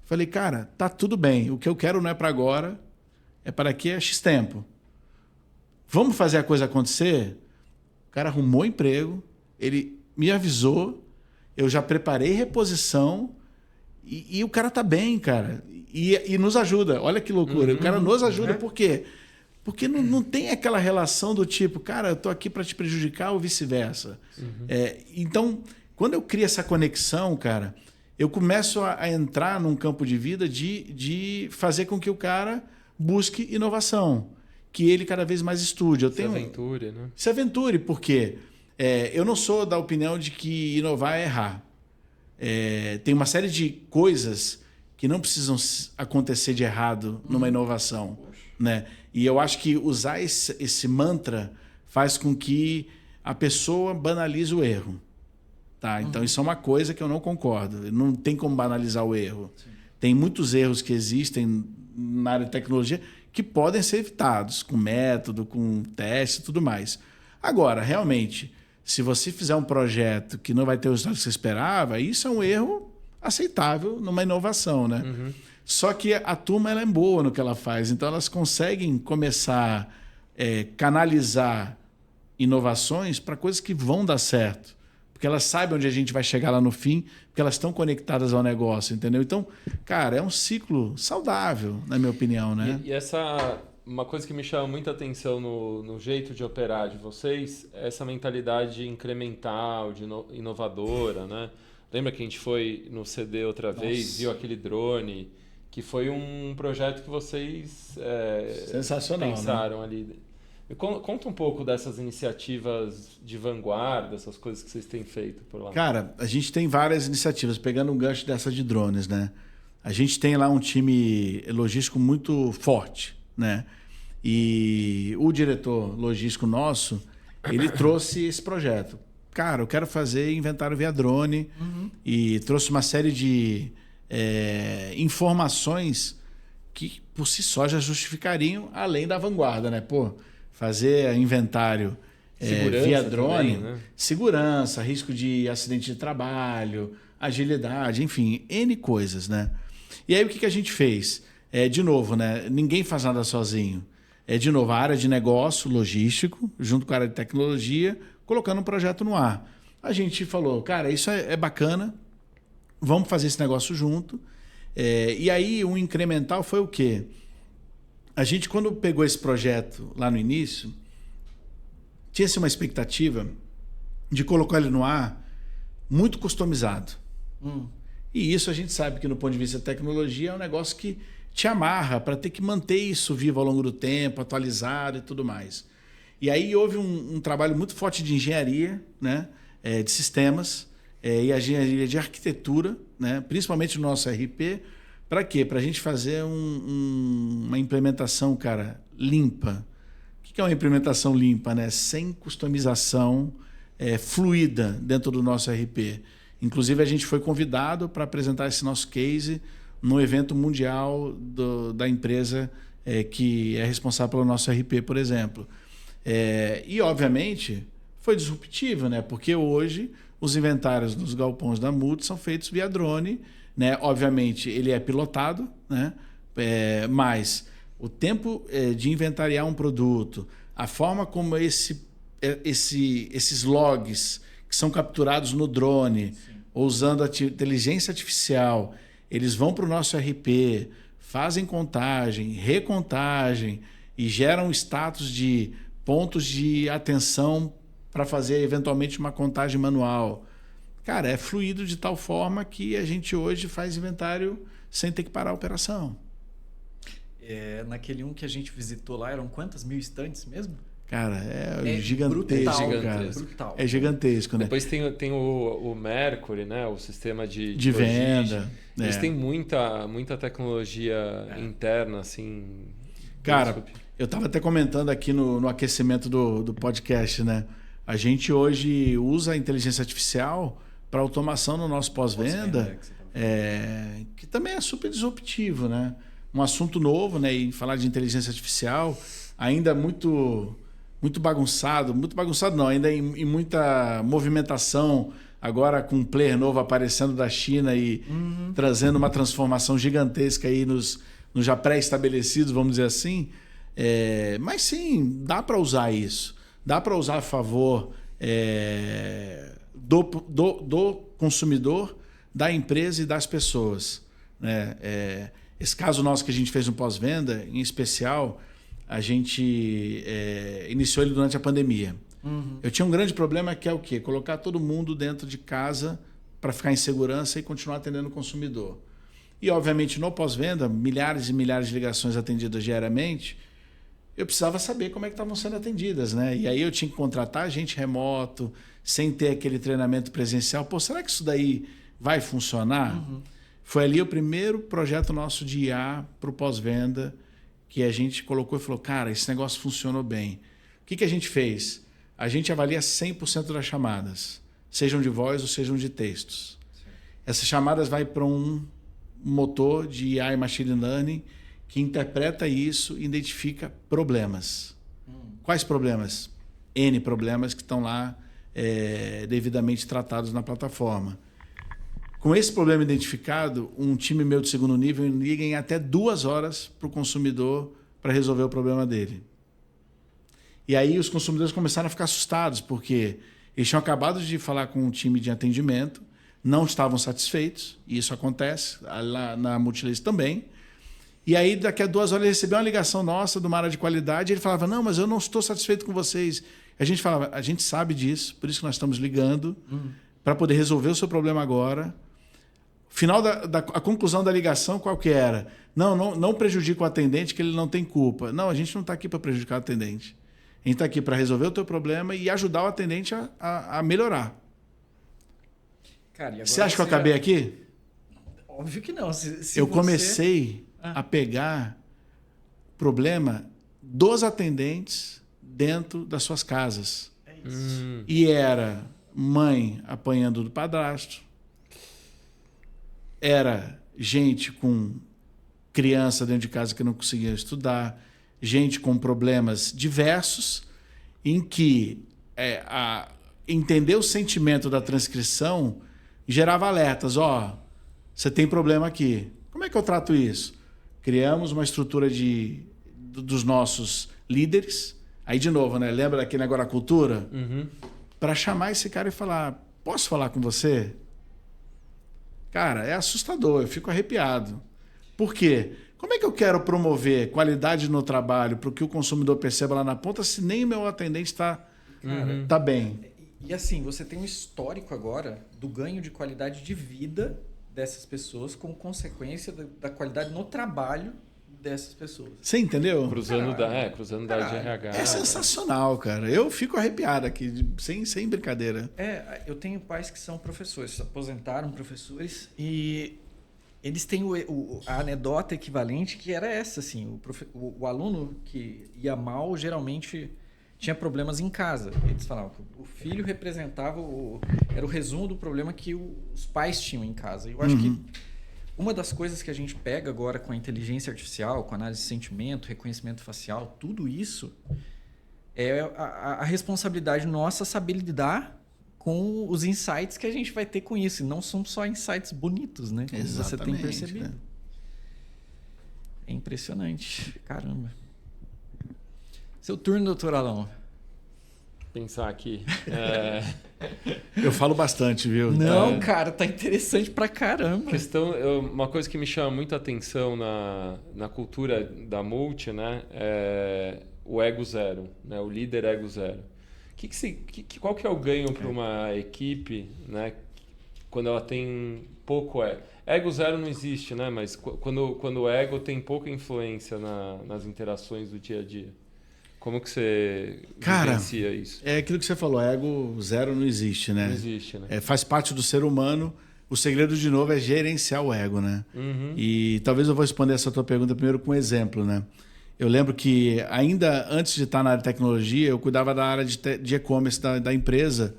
Falei, cara, tá tudo bem. O que eu quero não é para agora, é para daqui a X tempo. Vamos fazer a coisa acontecer? O cara arrumou emprego, ele me avisou, eu já preparei reposição e o cara tá bem, cara. E nos ajuda. Olha que loucura. O cara nos ajuda por quê? Porque não tem aquela relação do tipo, cara, eu tô aqui para te prejudicar ou vice-versa. Então, quando eu crio essa conexão, cara, eu começo a entrar num campo de vida de fazer com que o cara busque inovação, que ele cada vez mais estude. Se aventure, né? Se aventure, por quê? Eu não sou da opinião de que inovar é errar. Tem uma série de coisas que não precisam acontecer de errado numa inovação, né? E eu acho que usar esse mantra faz com que a pessoa banalize o erro. Tá? Então, isso é uma coisa que eu não concordo. Não tem como banalizar o erro. Sim. Tem muitos erros que existem na área de tecnologia que podem ser evitados com método, com teste e tudo mais. Agora, realmente, se você fizer um projeto que não vai ter o resultado que você esperava, isso é um erro aceitável numa inovação, né? Só que a turma ela é boa no que ela faz, então elas conseguem começar a canalizar inovações para coisas que vão dar certo. Porque elas sabem onde a gente vai chegar lá no fim, porque elas estão conectadas ao negócio, entendeu? Então, cara, é um ciclo saudável, na minha opinião, né? E essa... Uma coisa que me chama muita atenção no jeito de operar de vocês é essa mentalidade incremental, inovadora, né? Lembra que a gente foi no CD outra vez, viu aquele drone, que foi um projeto que vocês sensacional, pensaram, né? Ali. Conta um pouco dessas iniciativas de vanguarda, essas coisas que vocês têm feito por lá. Cara, a gente tem várias iniciativas, pegando um gancho dessa de drones, né? A gente tem lá um time logístico muito forte, né? E o diretor logístico nosso, ele trouxe esse projeto. Cara, eu quero fazer inventário via drone e trouxe uma série de informações que por si só já justificariam além da vanguarda, né? Pô, fazer inventário via drone, também, né? Segurança, risco de acidente de trabalho, agilidade, enfim, N coisas, né? E aí o que a gente fez? De novo, né? Ninguém faz nada sozinho. De novo, a área de negócio, logístico, junto com a área de tecnologia, colocando um projeto no ar. A gente falou, cara, isso é bacana, vamos fazer esse negócio junto. E aí, um incremental foi o quê? A gente, quando pegou esse projeto lá no início, tinha-se uma expectativa de colocar ele no ar muito customizado. E isso a gente sabe que, no ponto de vista da tecnologia, é um negócio que te amarra para ter que manter isso vivo ao longo do tempo, atualizado e tudo mais. E aí houve um trabalho muito forte de engenharia, né? De sistemas, e a engenharia de arquitetura, né? Principalmente no nosso RP. Para quê? Para a gente fazer uma implementação, cara, limpa, que é uma implementação limpa, né? Sem customização fluida dentro do nosso RP. Inclusive, a gente foi convidado para apresentar esse nosso case no evento mundial da empresa que é responsável pelo nosso RP, por exemplo. E, obviamente, foi disruptivo, né? Porque hoje os inventários dos galpões da Multi são feitos via drone, né? Obviamente, ele é pilotado, né? Mas o tempo de inventariar um produto, a forma como esses logs que são capturados no drone, ou usando a inteligência artificial, eles vão para o nosso RP, fazem contagem, recontagem e geram status de pontos de atenção para fazer eventualmente uma contagem manual. Cara, é fluido de tal forma que a gente hoje faz inventário sem ter que parar a operação. Naquele que a gente visitou lá, eram quantas mil estantes mesmo? Cara, é gigantesco, cara. Brutal. É gigantesco, né? Depois tem o Mercury, né? O sistema de venda. Eles têm muita tecnologia interna, assim. Cara, eu estava até comentando aqui no aquecimento do podcast, né? A gente hoje usa a inteligência artificial para automação no nosso pós-venda, que também é super disruptivo, né? Um assunto novo, né? E falar de inteligência artificial ainda muito bagunçado não, ainda em muita movimentação, agora com um player novo aparecendo da China e trazendo uma transformação gigantesca aí nos já pré-estabelecidos, vamos dizer assim. Mas sim, dá para usar isso. Dá para usar a favor do consumidor, da empresa e das pessoas, né? Esse caso nosso que a gente fez no pós-venda, em especial, a gente iniciou ele durante a pandemia. Eu tinha um grande problema que é o quê? Colocar todo mundo dentro de casa para ficar em segurança e continuar atendendo o consumidor. E, obviamente, no pós-venda, milhares e milhares de ligações atendidas diariamente, eu precisava saber como é que estavam sendo atendidas, né? E aí eu tinha que contratar gente remoto, sem ter aquele treinamento presencial. Pô, será que isso daí vai funcionar? Foi ali o primeiro projeto nosso de IA para o pós-venda, que a gente colocou e falou, cara, esse negócio funcionou bem. O que a gente fez? A gente avalia 100% das chamadas, sejam de voz ou sejam de textos. Sim. Essas chamadas vai para um motor de IA e Machine Learning que interpreta isso e identifica problemas. Quais problemas? N problemas que estão lá devidamente tratados na plataforma. Com esse problema identificado, um time meu de segundo nível liga em até 2 horas para o consumidor para resolver o problema dele. E aí os consumidores começaram a ficar assustados, porque eles tinham acabado de falar com um time de atendimento, não estavam satisfeitos, e isso acontece lá na Multilaser também. E aí, daqui a 2 horas, ele recebeu uma ligação nossa de uma área de qualidade, e ele falava, não, mas eu não estou satisfeito com vocês. A gente falava, a gente sabe disso, por isso que nós estamos ligando, para poder resolver o seu problema agora. Final a conclusão da ligação, qual que era? Não prejudica o atendente, que ele não tem culpa. Não, a gente não está aqui para prejudicar o atendente. A gente está aqui para resolver o teu problema e ajudar o atendente a melhorar. Cara, você acha que eu acabei aqui? Óbvio que não. Eu comecei a pegar problema dos atendentes dentro das suas casas. É isso. E era mãe apanhando do padrasto, era gente com criança dentro de casa que não conseguia estudar, gente com problemas diversos, em que entender o sentimento da transcrição gerava alertas. Você tem problema aqui. Como é que eu trato isso? Criamos uma estrutura dos nossos líderes. Aí, de novo, né? Lembra daquele negócio da cultura? Para chamar esse cara e falar, posso falar com você? Cara, é assustador, eu fico arrepiado. Por quê? Como é que eu quero promover qualidade no trabalho para que o consumidor perceba lá na ponta se nem o meu atendente está bem? E assim, você tem um histórico agora do ganho de qualidade de vida dessas pessoas como consequência da qualidade no trabalho dessas pessoas. Você entendeu? Cruzando da de RH. É sensacional, cara. Eu fico arrepiado aqui, sem brincadeira. Eu tenho pais que são professores, se aposentaram professores, e Eles têm a anedota equivalente que era essa, assim, o aluno que ia mal geralmente tinha problemas em casa. Eles falavam que o filho representava, era o resumo do problema que os pais tinham em casa. Eu acho que uma das coisas que a gente pega agora com a inteligência artificial, com análise de sentimento, reconhecimento facial, tudo isso é a responsabilidade nossa saber lidar com os insights que a gente vai ter com isso. E não são só insights bonitos, né? Como você tem percebido. Né? É impressionante. Caramba. Seu turno, doutor Alão. Pensar aqui. Eu falo bastante, viu? Não, cara, tá interessante pra caramba. Uma coisa que me chama muita atenção na cultura da Multi, né? É o ego zero, né? O líder ego zero. Qual que é o ganho para uma equipe, né, quando ela tem pouco ego? Ego zero não existe, né? Mas quando o ego tem pouca influência nas interações do dia a dia. Como que você vivencia isso? É aquilo que você falou, ego zero não existe, né? Não existe, né? Faz parte do ser humano. O segredo, de novo, é gerenciar o ego, né? E talvez eu vou responder essa tua pergunta primeiro com um exemplo, né? Eu lembro que ainda antes de estar na área de tecnologia, eu cuidava da área de e-commerce da empresa.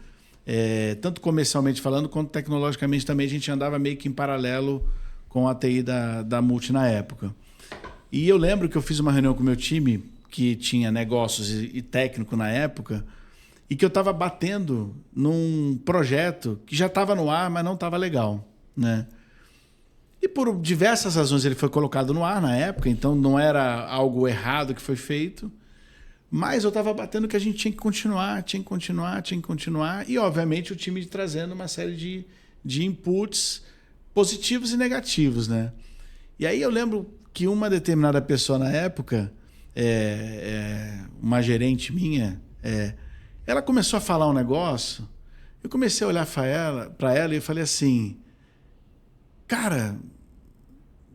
Tanto comercialmente falando, quanto tecnologicamente também. A gente andava meio que em paralelo com a TI da Multi na época. E eu lembro que eu fiz uma reunião com o meu time, que tinha negócios e técnico na época, e que eu estava batendo num projeto que já estava no ar, mas não estava legal, né? E por diversas razões ele foi colocado no ar na época, então não era algo errado que foi feito. Mas eu estava batendo que a gente tinha que continuar. E, obviamente, o time trazendo uma série de inputs positivos e negativos, né? E aí eu lembro que uma determinada pessoa na época, uma gerente minha, ela começou a falar um negócio. Eu comecei a olhar para ela e falei assim... Cara,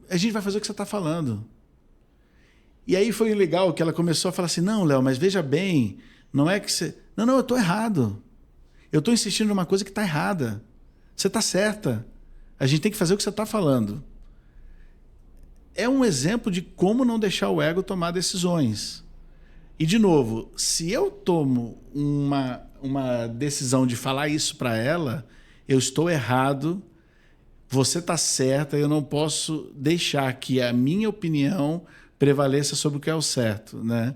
a gente vai fazer o que você está falando. E aí foi legal que ela começou a falar assim, não, Léo, mas veja bem, não é que você... Não, eu estou errado. Eu estou insistindo numa coisa que está errada. Você está certa. A gente tem que fazer o que você está falando. É um exemplo de como não deixar o ego tomar decisões. E, de novo, se eu tomo uma decisão de falar isso para ela, eu estou errado... Você está certa, eu não posso deixar que a minha opinião prevaleça sobre o que é o certo, né?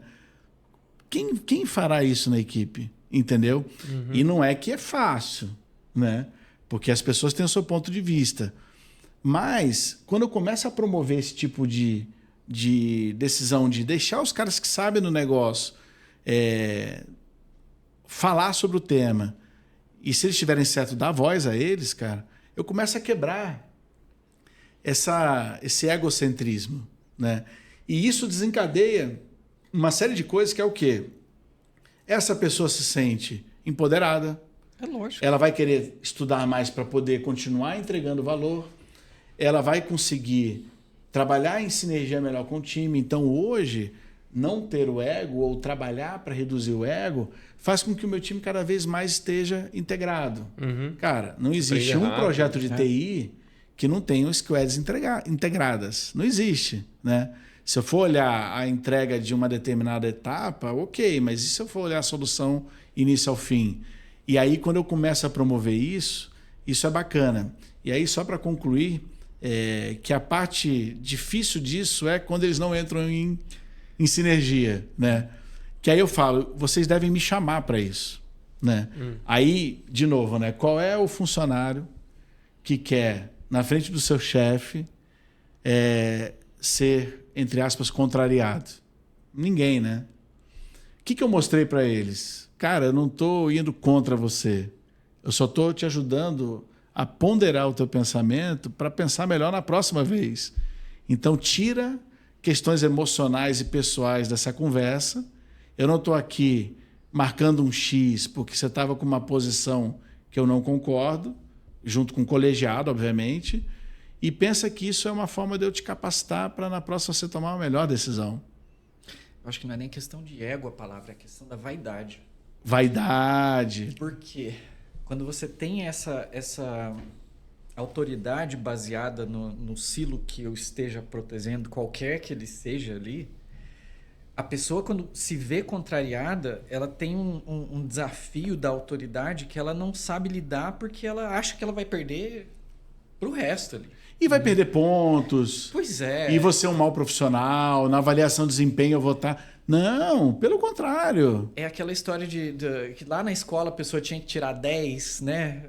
Quem fará isso na equipe? Entendeu? E não é que é fácil, né? Porque as pessoas têm o seu ponto de vista. Mas, quando eu começo a promover esse tipo de decisão de deixar os caras que sabem do negócio falar sobre o tema, e se eles estiverem certo, dar voz a eles, cara... eu começo a quebrar esse egocentrismo, né? E isso desencadeia uma série de coisas que é o quê? Essa pessoa se sente empoderada. É lógico. Ela vai querer estudar mais para poder continuar entregando valor. Ela vai conseguir trabalhar em sinergia melhor com o time. Então, hoje, não ter o ego ou trabalhar para reduzir o ego faz com que o meu time cada vez mais esteja integrado. Cara, não existe um projeto de TI que não tenha squads integradas. Não existe, né? Se eu for olhar a entrega de uma determinada etapa, ok, mas e se eu for olhar a solução início ao fim? E aí, quando eu começo a promover isso é bacana. E aí, só para concluir, que a parte difícil disso é quando eles não entram em sinergia, né? Que aí eu falo, vocês devem me chamar para isso, né? Aí, de novo, né? Qual é o funcionário que quer, na frente do seu chefe, ser, entre aspas, contrariado? Ninguém, né? O que eu mostrei para eles? Cara, eu não estou indo contra você. Eu só estou te ajudando a ponderar o teu pensamento para pensar melhor na próxima vez. Então, tira questões emocionais e pessoais dessa conversa. Eu não estou aqui marcando um X porque você estava com uma posição que eu não concordo, junto com o colegiado, obviamente, e pensa que isso é uma forma de eu te capacitar para na próxima você tomar uma melhor decisão. Eu acho que não é nem questão de ego a palavra, é questão da vaidade. Vaidade. Por quê? Quando você tem essa autoridade baseada no silo que eu esteja protegendo, qualquer que ele seja ali, a pessoa, quando se vê contrariada, ela tem um desafio da autoridade que ela não sabe lidar porque ela acha que ela vai perder pro resto ali. E vai perder pontos. Pois é. E você é um mau profissional, na avaliação de desempenho eu vou estar... Não, pelo contrário. É aquela história que lá na escola a pessoa tinha que tirar 10, né?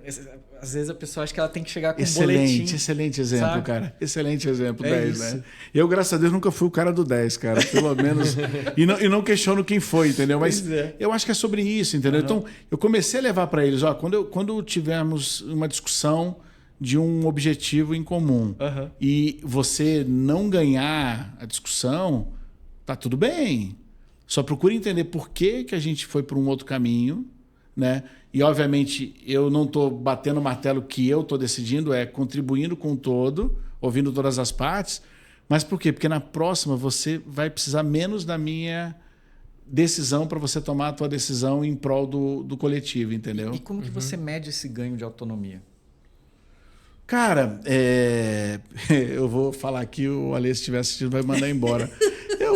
Às vezes a pessoa acha que ela tem que chegar com um boletim. Excelente exemplo, sabe? cara. Excelente exemplo, É 10, isso. né? Eu, graças a Deus, nunca fui o cara do 10, cara. Pelo menos. E não questiono quem foi, entendeu? Mas Pois é. eu acho que é sobre isso, entendeu? Uhum. Então, eu comecei a levar para eles, ó, quando tivermos uma discussão de um objetivo em comum Uhum. e você não ganhar a discussão, tá tudo bem. Só procure entender por que a gente foi por um outro caminho, né? E, obviamente, eu não estou batendo o martelo que eu estou decidindo, é contribuindo com o todo, ouvindo todas as partes. Mas por quê? Porque na próxima você vai precisar menos da minha decisão para você tomar a tua decisão em prol do coletivo, entendeu? E como que você mede esse ganho de autonomia? Cara, eu vou falar aqui, o Ale, se estiver assistindo, vai mandar embora.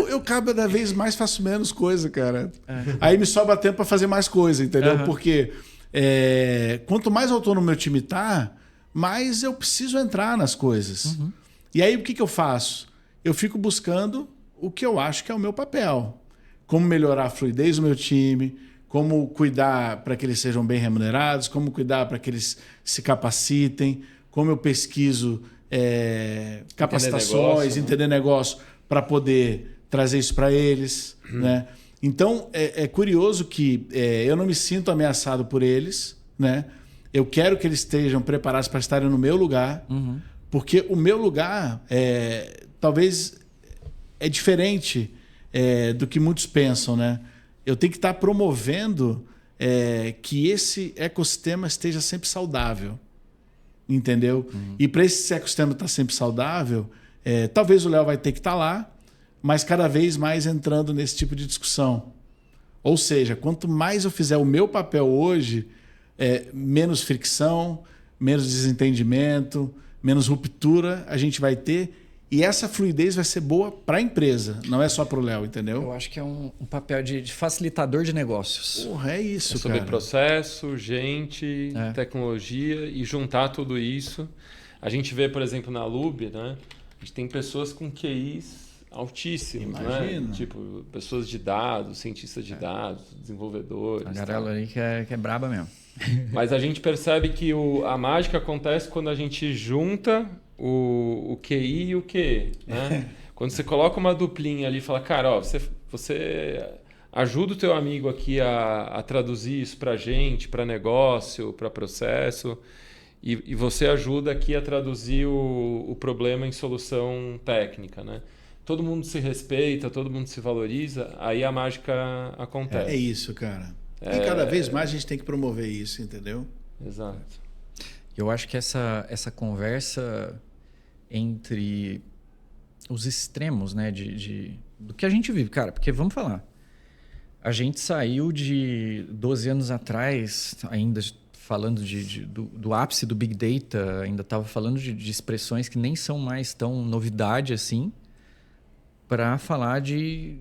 Eu cada vez mais faço menos coisa, cara. Aí me sobra tempo para fazer mais coisa, entendeu? Uhum. Porque quanto mais autônomo meu time tá, mais eu preciso entrar nas coisas. Uhum. E aí o que eu faço? Eu fico buscando o que eu acho que é o meu papel. Como melhorar a fluidez do meu time, como cuidar para que eles sejam bem remunerados, como cuidar para que eles se capacitem, como eu pesquiso capacitações, entender negócio para poder trazer isso para eles, né? Então, é curioso que eu não me sinto ameaçado por eles, né? Eu quero que eles estejam preparados para estarem no meu lugar, porque o meu lugar talvez é diferente do que muitos pensam, né? Eu tenho que estar promovendo que esse ecossistema esteja sempre saudável, entendeu? E para esse ecossistema estar sempre saudável, talvez o Léo vai ter que estar lá, mas cada vez mais entrando nesse tipo de discussão. Ou seja, quanto mais eu fizer o meu papel hoje, menos fricção, menos desentendimento, menos ruptura a gente vai ter. E essa fluidez vai ser boa para a empresa, não é só para o Léo, entendeu? Eu acho que é um papel de facilitador de negócios. Porra, é isso, sobre cara. processo, gente, tecnologia e juntar tudo isso. A gente vê, por exemplo, na Lube, né? A gente tem pessoas com QIs altíssimos, né? Tipo, pessoas de dados, cientistas de dados, desenvolvedores. A galera aí que é braba mesmo. Mas a gente percebe que a mágica acontece quando a gente junta o QI e o QE, né? Quando você coloca uma duplinha ali e fala, cara, ó, você ajuda o teu amigo aqui a traduzir isso para gente, para negócio, para processo, e você ajuda aqui a traduzir o problema em solução técnica, né? Todo mundo se respeita, todo mundo se valoriza, aí a mágica acontece. É isso, cara. E cada vez mais a gente tem que promover isso, entendeu? Exato. Eu acho que essa conversa entre os extremos, né, do que a gente vive, cara, porque vamos falar, a gente saiu de 12 anos atrás, ainda falando do ápice do Big Data, ainda estava falando de expressões que nem são mais tão novidade assim, para falar de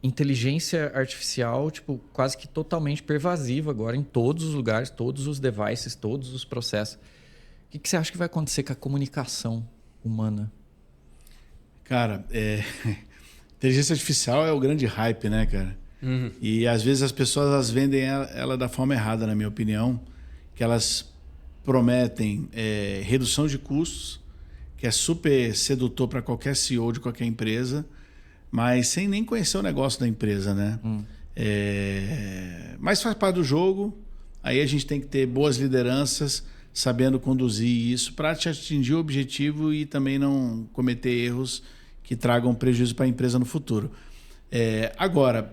inteligência artificial, tipo, quase que totalmente pervasiva agora em todos os lugares, todos os devices, todos os processos. O que você acha que vai acontecer com a comunicação humana? Cara, inteligência artificial é o grande hype, né, cara? E às vezes as pessoas vendem ela da forma errada, na minha opinião, que elas prometem redução de custos, que é super sedutor para qualquer CEO de qualquer empresa, mas sem nem conhecer o negócio da empresa, né? Mas faz parte do jogo, aí a gente tem que ter boas lideranças, sabendo conduzir isso para atingir o objetivo e também não cometer erros que tragam prejuízo para a empresa no futuro. Agora,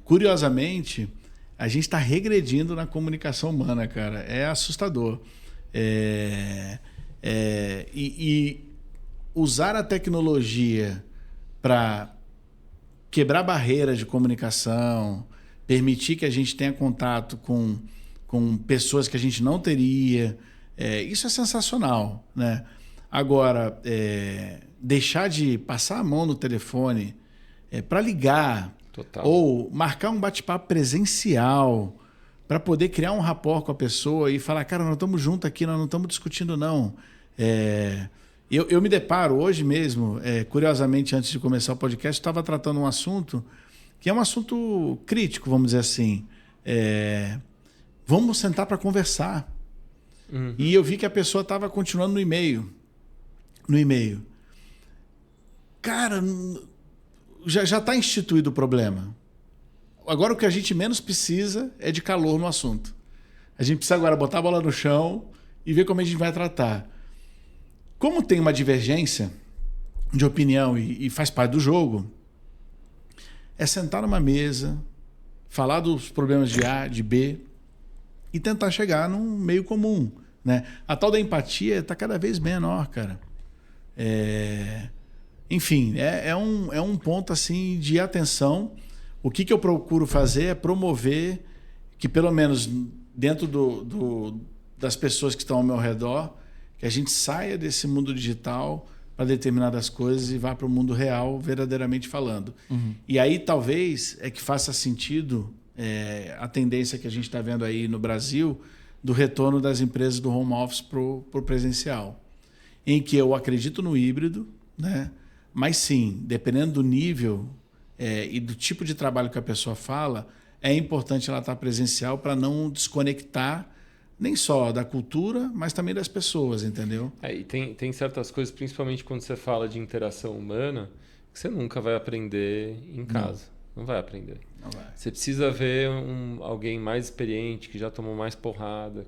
curiosamente, a gente está regredindo na comunicação humana, cara. É assustador. E usar a tecnologia para quebrar barreiras de comunicação, permitir que a gente tenha contato com pessoas que a gente não teria, Isso é sensacional, né? Agora, deixar de passar a mão no telefone para ligar, Total. Ou marcar um bate-papo presencial para poder criar um rapport com a pessoa e falar, cara, nós estamos juntos aqui, nós não estamos discutindo, não. Eu me deparo hoje mesmo, curiosamente, antes de começar o podcast, estava tratando um assunto que é um assunto crítico, vamos dizer assim. Vamos sentar para conversar. Uhum. E eu vi que a pessoa estava continuando no e-mail. Cara, já está instituído o problema. Agora o que a gente menos precisa é de calor no assunto. A gente precisa agora botar a bola no chão e ver como a gente vai tratar. Como tem uma divergência de opinião e faz parte do jogo, é sentar numa mesa, falar dos problemas de A, de B e tentar chegar num meio comum, né? A tal da empatia está cada vez menor, cara. Enfim, é um ponto assim de atenção. O que eu procuro fazer é promover que, pelo menos dentro das pessoas que estão ao meu redor, que a gente saia desse mundo digital para determinadas coisas e vá para o mundo real, verdadeiramente falando. Uhum. E aí talvez que faça sentido a tendência que a gente está vendo aí no Brasil do retorno das empresas do home office para o presencial, em que eu acredito no híbrido, né? Mas sim, dependendo do nível e do tipo de trabalho que a pessoa fala, é importante ela estar presencial para não desconectar nem só da cultura, mas também das pessoas, entendeu? E tem certas coisas, principalmente quando você fala de interação humana, que você nunca vai aprender em casa. Não vai aprender. Não vai. Você precisa ver alguém mais experiente, que já tomou mais porrada,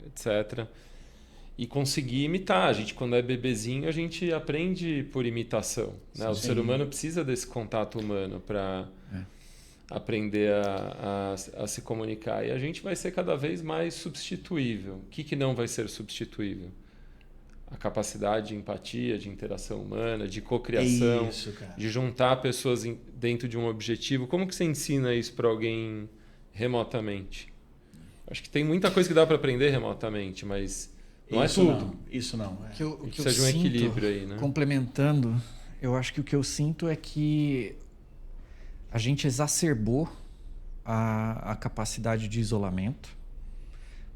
etc. E conseguir imitar. A gente, quando é bebezinho, a gente aprende por imitação, né? O ser humano precisa desse contato humano para aprender a se comunicar. E a gente vai ser cada vez mais substituível. O que não vai ser substituível? A capacidade de empatia, de interação humana, de cocriação, de juntar pessoas dentro de um objetivo. Como que você ensina isso para alguém remotamente? Acho que tem muita coisa que dá para aprender remotamente, mas não é tudo. Isso não. O que precisa de um equilíbrio aí, né? Complementando, eu acho que o que eu sinto é que a gente exacerbou a capacidade de isolamento,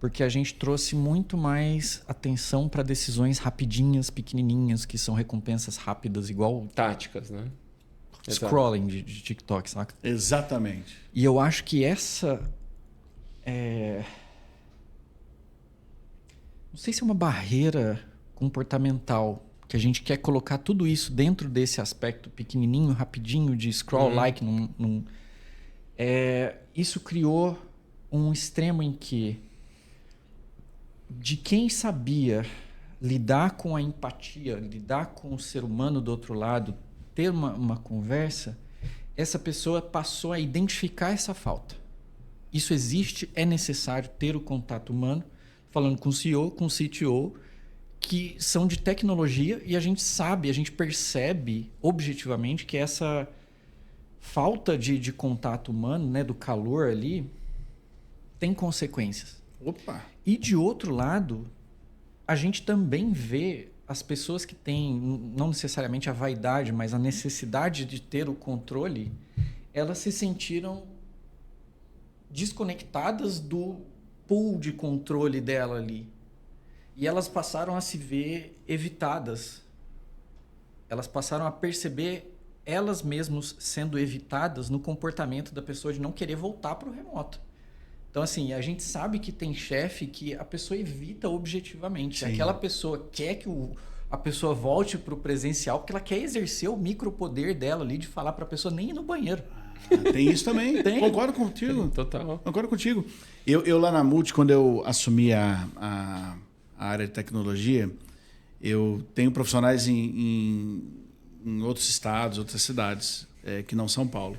porque a gente trouxe muito mais atenção para decisões rapidinhas, pequenininhas, que são recompensas rápidas, igual táticas, né? Scrolling de TikTok, saca? Exatamente. E eu acho que essa não sei se é uma barreira comportamental, que a gente quer colocar tudo isso dentro desse aspecto pequenininho, rapidinho, de scroll like. Isso criou um extremo em que, de quem sabia lidar com a empatia, lidar com o ser humano do outro lado, ter uma conversa, essa pessoa passou a identificar essa falta. Isso existe, é necessário ter o contato humano, falando com o CEO, com o CTO, que são de tecnologia, e a gente sabe, a gente percebe objetivamente que essa falta de contato humano, né, do calor ali, tem consequências. Opa! E de outro lado, a gente também vê as pessoas que têm, não necessariamente a vaidade, mas a necessidade de ter o controle, elas se sentiram desconectadas do pool de controle dela ali. E elas passaram a se ver evitadas. Elas passaram a perceber elas mesmas sendo evitadas no comportamento da pessoa de não querer voltar para o remoto. Então, assim, a gente sabe que tem chefe que a pessoa evita objetivamente. Sim. Aquela pessoa quer que a pessoa volte para o presencial porque ela quer exercer o micropoder dela ali de falar para a pessoa nem ir no banheiro. Tem isso também. Tem. Concordo contigo. Total. Concordo contigo. Eu lá na Multi, quando eu assumi a área de tecnologia, eu tenho profissionais em outros estados, outras cidades, que não São Paulo.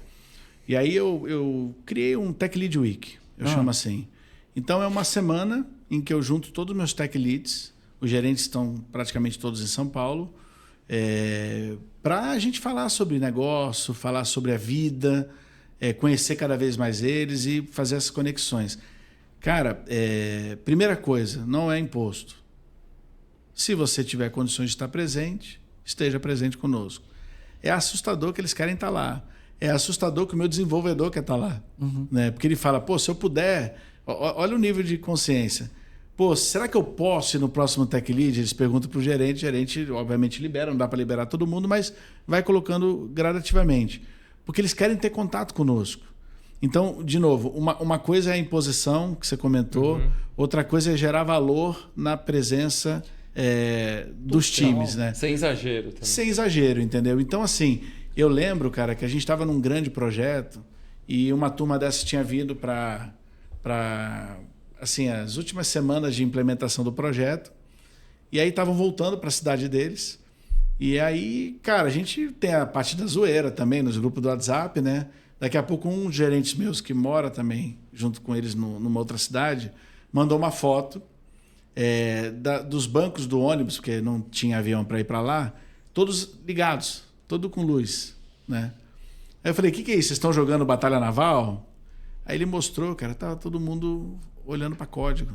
E aí eu criei um Tech Lead Week, eu chamo assim. Então é uma semana em que eu junto todos os meus Tech Leads, os gerentes estão praticamente todos em São Paulo, para a gente falar sobre negócio, falar sobre a vida, conhecer cada vez mais eles e fazer essas conexões. Cara, primeira coisa, não é imposto. Se você tiver condições de estar presente, esteja presente conosco. É assustador que eles querem estar lá. É assustador que o meu desenvolvedor quer estar lá. Né? Porque ele fala, pô, se eu puder... Olha o nível de consciência. Pô, será que eu posso ir no próximo Tech Lead? Eles perguntam para o gerente. O gerente, obviamente, libera. Não dá para liberar todo mundo, mas vai colocando gradativamente. Porque eles querem ter contato conosco. Então, de novo, uma coisa é a imposição, que você comentou. Outra coisa é gerar valor na presença dos times. Né? Sem exagero também. Sem exagero, entendeu? Então, assim, eu lembro, cara, que a gente estava num grande projeto e uma turma dessa tinha vindo para assim, as últimas semanas de implementação do projeto. E aí estavam voltando para a cidade deles. E aí, cara, a gente tem a parte da zoeira também nos grupos do WhatsApp, né? Daqui a pouco um dos gerentes meus que mora também junto com eles numa outra cidade mandou uma foto dos bancos do ônibus, porque não tinha avião para ir para lá, todos ligados, todo com luz, né? Aí eu falei, o que é isso? Vocês estão jogando Batalha Naval? Aí ele mostrou, cara, tava todo mundo olhando para código.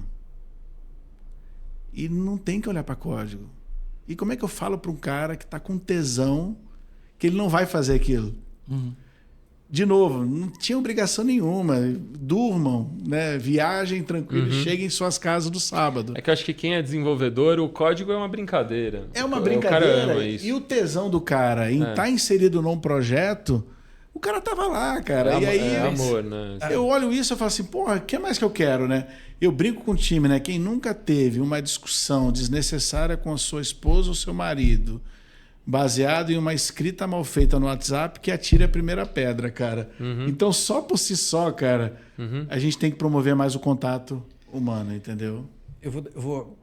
E não tem que olhar para código. E como é que eu falo para um cara que está com tesão que ele não vai fazer aquilo? De novo, não tinha obrigação nenhuma. Durmam, né? Viajem tranquilo, cheguem em suas casas no sábado. É que eu acho que quem é desenvolvedor, o código é uma brincadeira. É uma brincadeira. O cara ama isso. E o tesão do cara em estar inserido num projeto, o cara tava lá, cara. E aí, amor, né? Eu olho isso e falo assim, porra, o que mais que eu quero, né? Eu brinco com o time, né? Quem nunca teve uma discussão desnecessária com a sua esposa ou seu marido, baseado em uma escrita mal feita no WhatsApp, que atire a primeira pedra, cara. Então, só por si só, cara, a gente tem que promover mais o contato humano, entendeu? Eu vou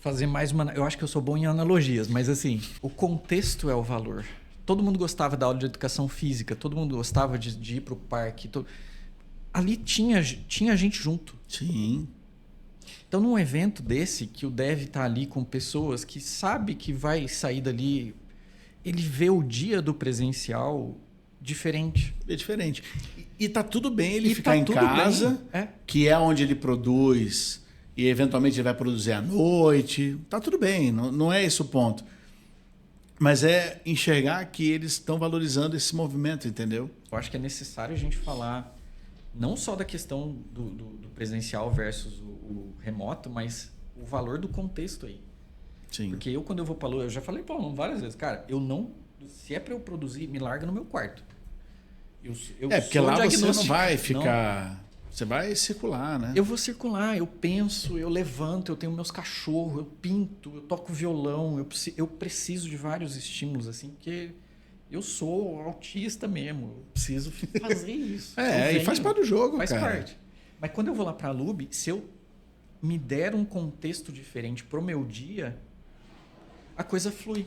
fazer mais uma... Eu acho que eu sou bom em analogias, mas assim, o contexto é o valor. Todo mundo gostava da aula de educação física, todo mundo gostava de ir para o parque. Ali tinha gente junto. Sim. Então, num evento desse, que o dev está ali com pessoas que sabe que vai sair dali, ele vê o dia do presencial diferente. É diferente. E tá tudo bem ele ficar em tudo casa, bem. que é onde ele produz, e eventualmente ele vai produzir à noite. Tá tudo bem, não é esse o ponto. Mas é enxergar que eles estão valorizando esse movimento, entendeu? Eu acho que é necessário a gente falar não só da questão do presencial versus o remoto, mas o valor do contexto aí. Sim. Porque quando eu vou para a Lua, eu já falei para o aluno várias vezes, cara, se é para eu produzir, me larga no meu quarto. Porque lá você não vai ficar... Não. Você vai circular, né? Eu vou circular, eu penso, eu levanto, eu tenho meus cachorros, eu pinto, eu toco violão, eu preciso de vários estímulos, assim, porque eu sou autista mesmo, eu preciso fazer isso. E faz parte do jogo, faz cara. Faz parte. Mas quando eu vou lá para a Lube, se eu me der um contexto diferente pro meu dia, a coisa flui.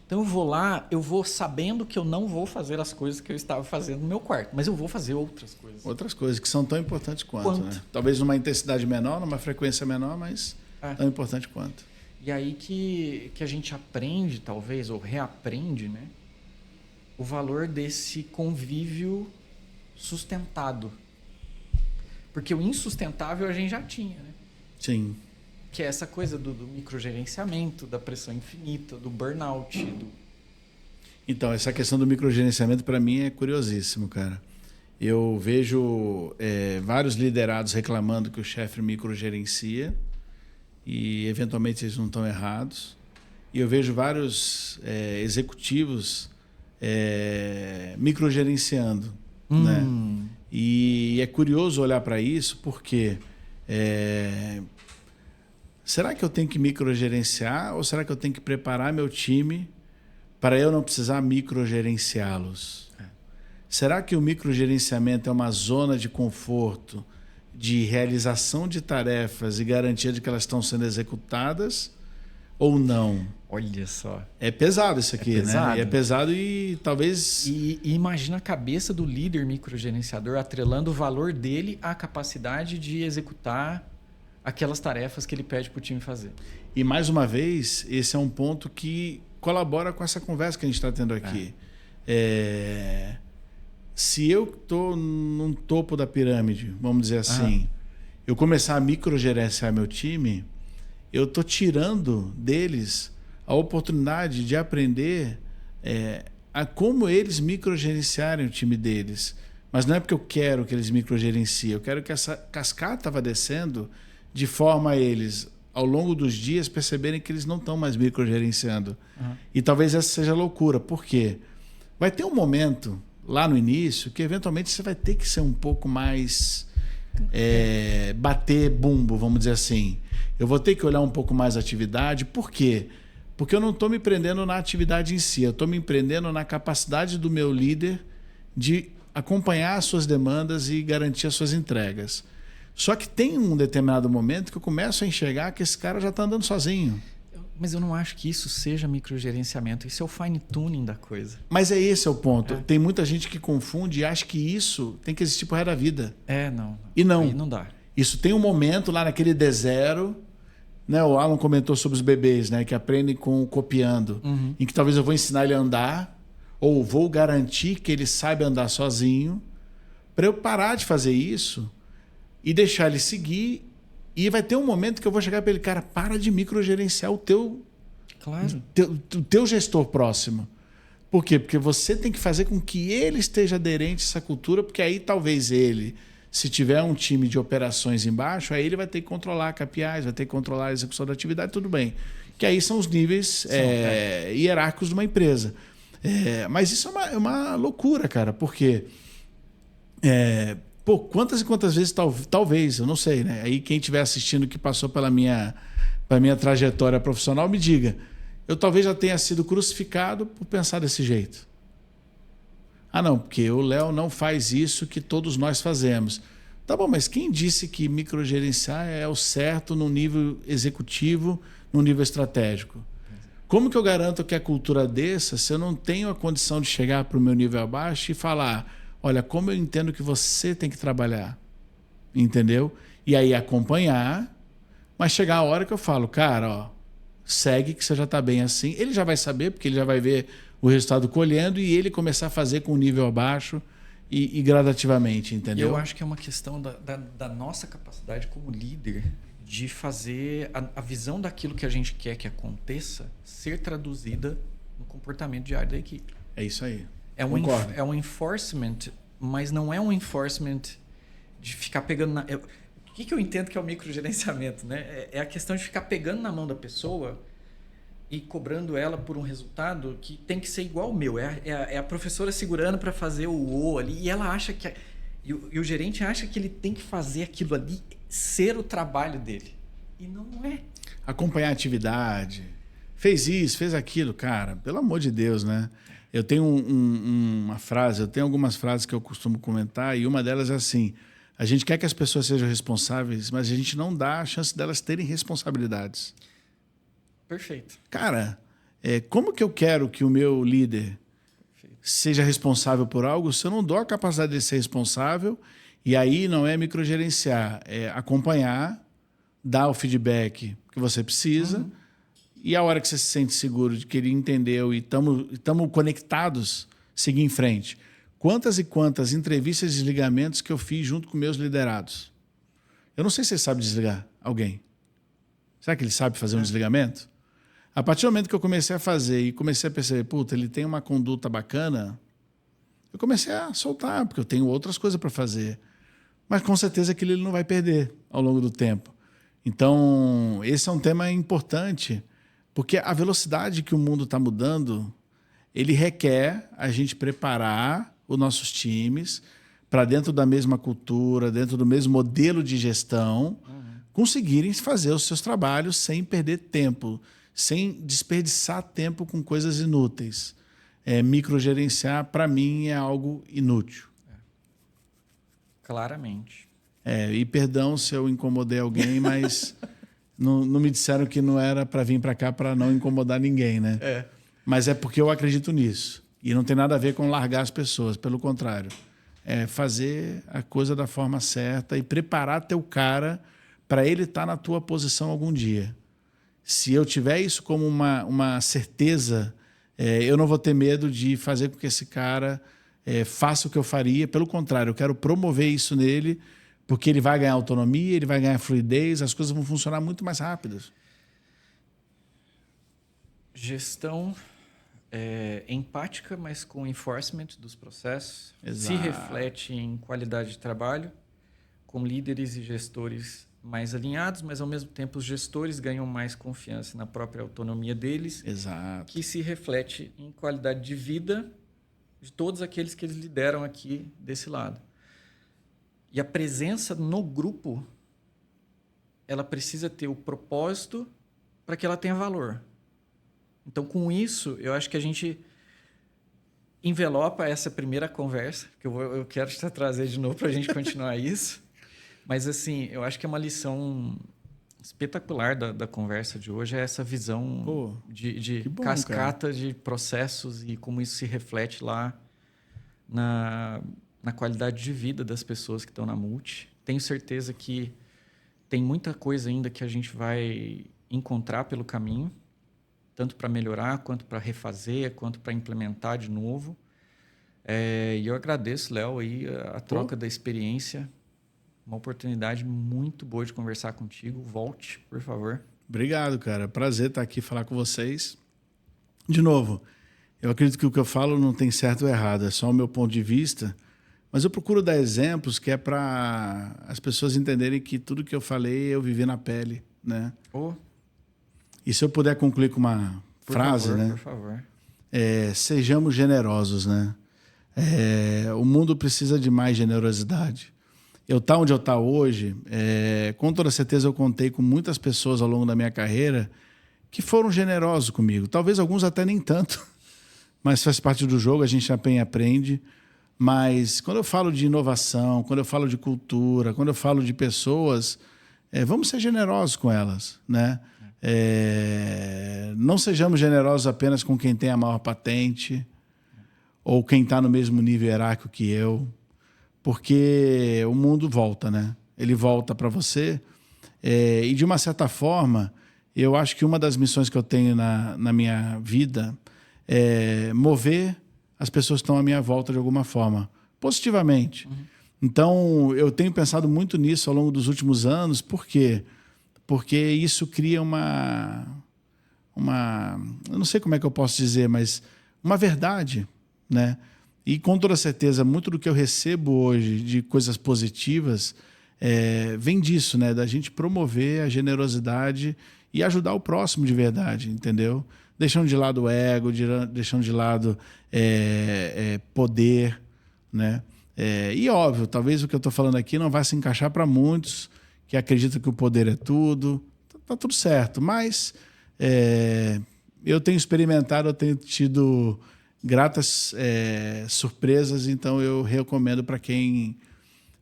Então eu vou lá, eu vou sabendo que eu não vou fazer as coisas que eu estava fazendo no meu quarto, mas eu vou fazer outras coisas. Outras coisas que são tão importantes quanto. Né? Talvez numa intensidade menor, numa frequência menor, mas tão importante quanto. E aí que a gente aprende, talvez, ou reaprende, né, o valor desse convívio sustentado. Porque o insustentável a gente já tinha, né? Sim. Que é essa coisa do microgerenciamento, da pressão infinita, do burnout. Então, essa questão do microgerenciamento, para mim, é curiosíssimo, cara. Eu vejo vários liderados reclamando que o chefe microgerencia e, eventualmente, eles não estão errados. E eu vejo vários executivos microgerenciando. Né? E é curioso olhar para isso porque... será que eu tenho que microgerenciar ou será que eu tenho que preparar meu time para eu não precisar microgerenciá-los? Será que o microgerenciamento é uma zona de conforto, de realização de tarefas e garantia de que elas estão sendo executadas ou não? Olha só. É pesado isso aqui, pesado. né? É pesado e talvez... E imagina a cabeça do líder microgerenciador atrelando o valor dele à capacidade de executar aquelas tarefas que ele pede para o time fazer. E, mais uma vez, esse é um ponto que colabora com essa conversa que a gente está tendo aqui. Se eu estou num topo da pirâmide, vamos dizer assim, eu começar a microgerenciar meu time, eu estou tirando deles a oportunidade de aprender a como eles microgerenciarem o time deles. Mas não é porque eu quero que eles microgerenciem, eu quero que essa cascata vá descendo de forma a eles, ao longo dos dias, perceberem que eles não estão mais microgerenciando. E talvez essa seja a loucura. Por quê? Vai ter um momento, lá no início, que eventualmente você vai ter que ser um pouco mais... bater bumbo, vamos dizer assim. Eu vou ter que olhar um pouco mais a atividade. Por quê? Porque eu não estou me prendendo na atividade em si, eu estou me prendendo na capacidade do meu líder de acompanhar as suas demandas e garantir as suas entregas. Só que tem um determinado momento que eu começo a enxergar que esse cara já está andando sozinho. Mas eu não acho que isso seja microgerenciamento. Isso é o fine-tuning da coisa. Mas esse é o ponto. Tem muita gente que confunde e acha que isso tem que existir pro resto da vida. Não. E não. Aí não dá. Isso tem um momento lá naquele D0, né? O Alan comentou sobre os bebês, né? Que aprendem copiando. Em que talvez eu vou ensinar ele a andar ou vou garantir que ele saiba andar sozinho para eu parar de fazer isso e deixar ele seguir. E vai ter um momento que eu vou chegar para ele, cara, para de microgerenciar o teu gestor próximo. Por quê? Porque você tem que fazer com que ele esteja aderente a essa cultura, porque aí talvez ele, se tiver um time de operações embaixo, aí ele vai ter que controlar KPIs, vai ter que controlar a execução da atividade, tudo bem. Que aí são os níveis hierárquicos de uma empresa. Mas isso é uma loucura, cara, porque... quantas e quantas vezes, talvez, eu não sei, né? Aí quem estiver assistindo que passou pela minha trajetória profissional, me diga. Eu talvez já tenha sido crucificado por pensar desse jeito. Não, porque o Léo não faz isso que todos nós fazemos. Tá bom, mas quem disse que microgerenciar é o certo no nível executivo, no nível estratégico? Como que eu garanto que a cultura desça se eu não tenho a condição de chegar para o meu nível abaixo e falar... Olha, como eu entendo que você tem que trabalhar. Entendeu? E aí acompanhar, mas chegar a hora que eu falo, cara, segue que você já está bem assim. Ele já vai saber, porque ele já vai ver o resultado colhendo e ele começar a fazer com o nível abaixo e gradativamente, entendeu? Eu acho que é uma questão da nossa capacidade como líder de fazer a visão daquilo que a gente quer que aconteça ser traduzida no comportamento diário da equipe. É isso aí. É um enforcement, mas não é um enforcement de ficar pegando na... O que eu entendo que é o microgerenciamento, né? É a questão de ficar pegando na mão da pessoa e cobrando ela por um resultado que tem que ser igual ao meu. É a professora segurando para fazer o O ali e ela acha que... E o gerente acha que ele tem que fazer aquilo ali ser o trabalho dele. E não é. Acompanhar a atividade. Fez isso, fez aquilo. Cara, pelo amor de Deus, né? Eu tenho uma frase, eu tenho algumas frases que eu costumo comentar e uma delas é assim, a gente quer que as pessoas sejam responsáveis, mas a gente não dá a chance delas terem responsabilidades. Perfeito. Cara, como que eu quero que o meu líder seja responsável por algo se eu não dou a capacidade de ser responsável? E aí não é microgerenciar, é acompanhar, dar o feedback que você precisa... E a hora que você se sente seguro de que ele entendeu e estamos conectados, seguir em frente. Quantas e quantas entrevistas e desligamentos que eu fiz junto com meus liderados? Eu não sei se ele sabe desligar alguém. Será que ele sabe fazer um desligamento? A partir do momento que eu comecei a fazer e comecei a perceber, puta, ele tem uma conduta bacana, eu comecei a soltar, porque eu tenho outras coisas para fazer. Mas com certeza aquilo ele não vai perder ao longo do tempo. Então, esse é um tema importante, porque a velocidade que o mundo está mudando, ele requer a gente preparar os nossos times para dentro da mesma cultura, dentro do mesmo modelo de gestão, conseguirem fazer os seus trabalhos sem perder tempo, sem desperdiçar tempo com coisas inúteis. Microgerenciar, para mim, é algo inútil. Claramente. E perdão se eu incomodei alguém, mas... Não me disseram que não era para vir para cá para não incomodar ninguém, né? Mas é porque eu acredito nisso. E não tem nada a ver com largar as pessoas, pelo contrário. É fazer a coisa da forma certa e preparar teu cara para ele estar na tua posição algum dia. Se eu tiver isso como uma certeza, eu não vou ter medo de fazer com que esse cara faça o que eu faria. Pelo contrário, eu quero promover isso nele, porque ele vai ganhar autonomia, ele vai ganhar fluidez, as coisas vão funcionar muito mais rápidas. Gestão empática, mas com enforcement dos processos. Exato. Se reflete em qualidade de trabalho, com líderes e gestores mais alinhados, mas ao mesmo tempo os gestores ganham mais confiança na própria autonomia deles. Exato. Que se reflete em qualidade de vida de todos aqueles que eles lideram aqui desse lado. E a presença no grupo, ela precisa ter o propósito para que ela tenha valor. Então, com isso, eu acho que a gente envelopa essa primeira conversa, que eu quero te trazer de novo para a gente continuar isso. Mas, assim, eu acho que é uma lição espetacular da conversa de hoje, é essa visão de bom, cascata de processos e como isso se reflete lá na qualidade de vida das pessoas que estão na Multi. Tenho certeza que tem muita coisa ainda que a gente vai encontrar pelo caminho, tanto para melhorar, quanto para refazer, quanto para implementar de novo. E eu agradeço, Léo, aí, a troca da experiência. Uma oportunidade muito boa de conversar contigo. Volte, por favor. Obrigado, cara. Prazer estar aqui falar com vocês. De novo, eu acredito que o que eu falo não tem certo ou errado, é só o meu ponto de vista. Mas eu procuro dar exemplos que é para as pessoas entenderem que tudo que eu falei eu vivi na pele, né? E se eu puder concluir com uma frase, né? Por favor. Sejamos generosos, né? O mundo precisa de mais generosidade. Eu estar onde eu estou hoje, com toda certeza eu contei com muitas pessoas ao longo da minha carreira que foram generosos comigo. Talvez alguns até nem tanto, mas faz parte do jogo, a gente também aprende. Mas quando eu falo de inovação, quando eu falo de cultura, quando eu falo de pessoas, vamos ser generosos com elas, né? Não sejamos generosos apenas com quem tem a maior patente ou quem está no mesmo nível hierárquico que eu, porque o mundo volta, né? Ele volta para você e de uma certa forma eu acho que uma das missões que eu tenho na minha vida é mover as pessoas que estão à minha volta de alguma forma, positivamente. Então, eu tenho pensado muito nisso ao longo dos últimos anos. Por quê? Porque isso cria uma... Eu não sei como é que eu posso dizer, mas uma verdade, né? E com toda certeza, muito do que eu recebo hoje de coisas positivas vem disso, né? Da gente promover a generosidade e ajudar o próximo de verdade, entendeu? Deixando de lado o ego, deixando de lado poder, né? E óbvio, talvez o que eu estou falando aqui não vai se encaixar para muitos que acreditam que o poder é tudo. Tá tudo certo, mas eu tenho experimentado, eu tenho tido gratas surpresas, então eu recomendo para quem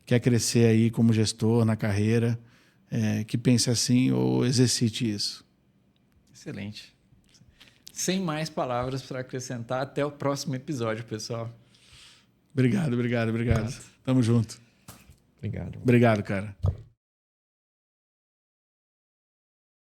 quer crescer aí como gestor na carreira, que pense assim ou exercite isso. Excelente. Sem mais palavras para acrescentar, até o próximo episódio, pessoal. Obrigado. Tamo junto. Obrigado. Obrigado, cara.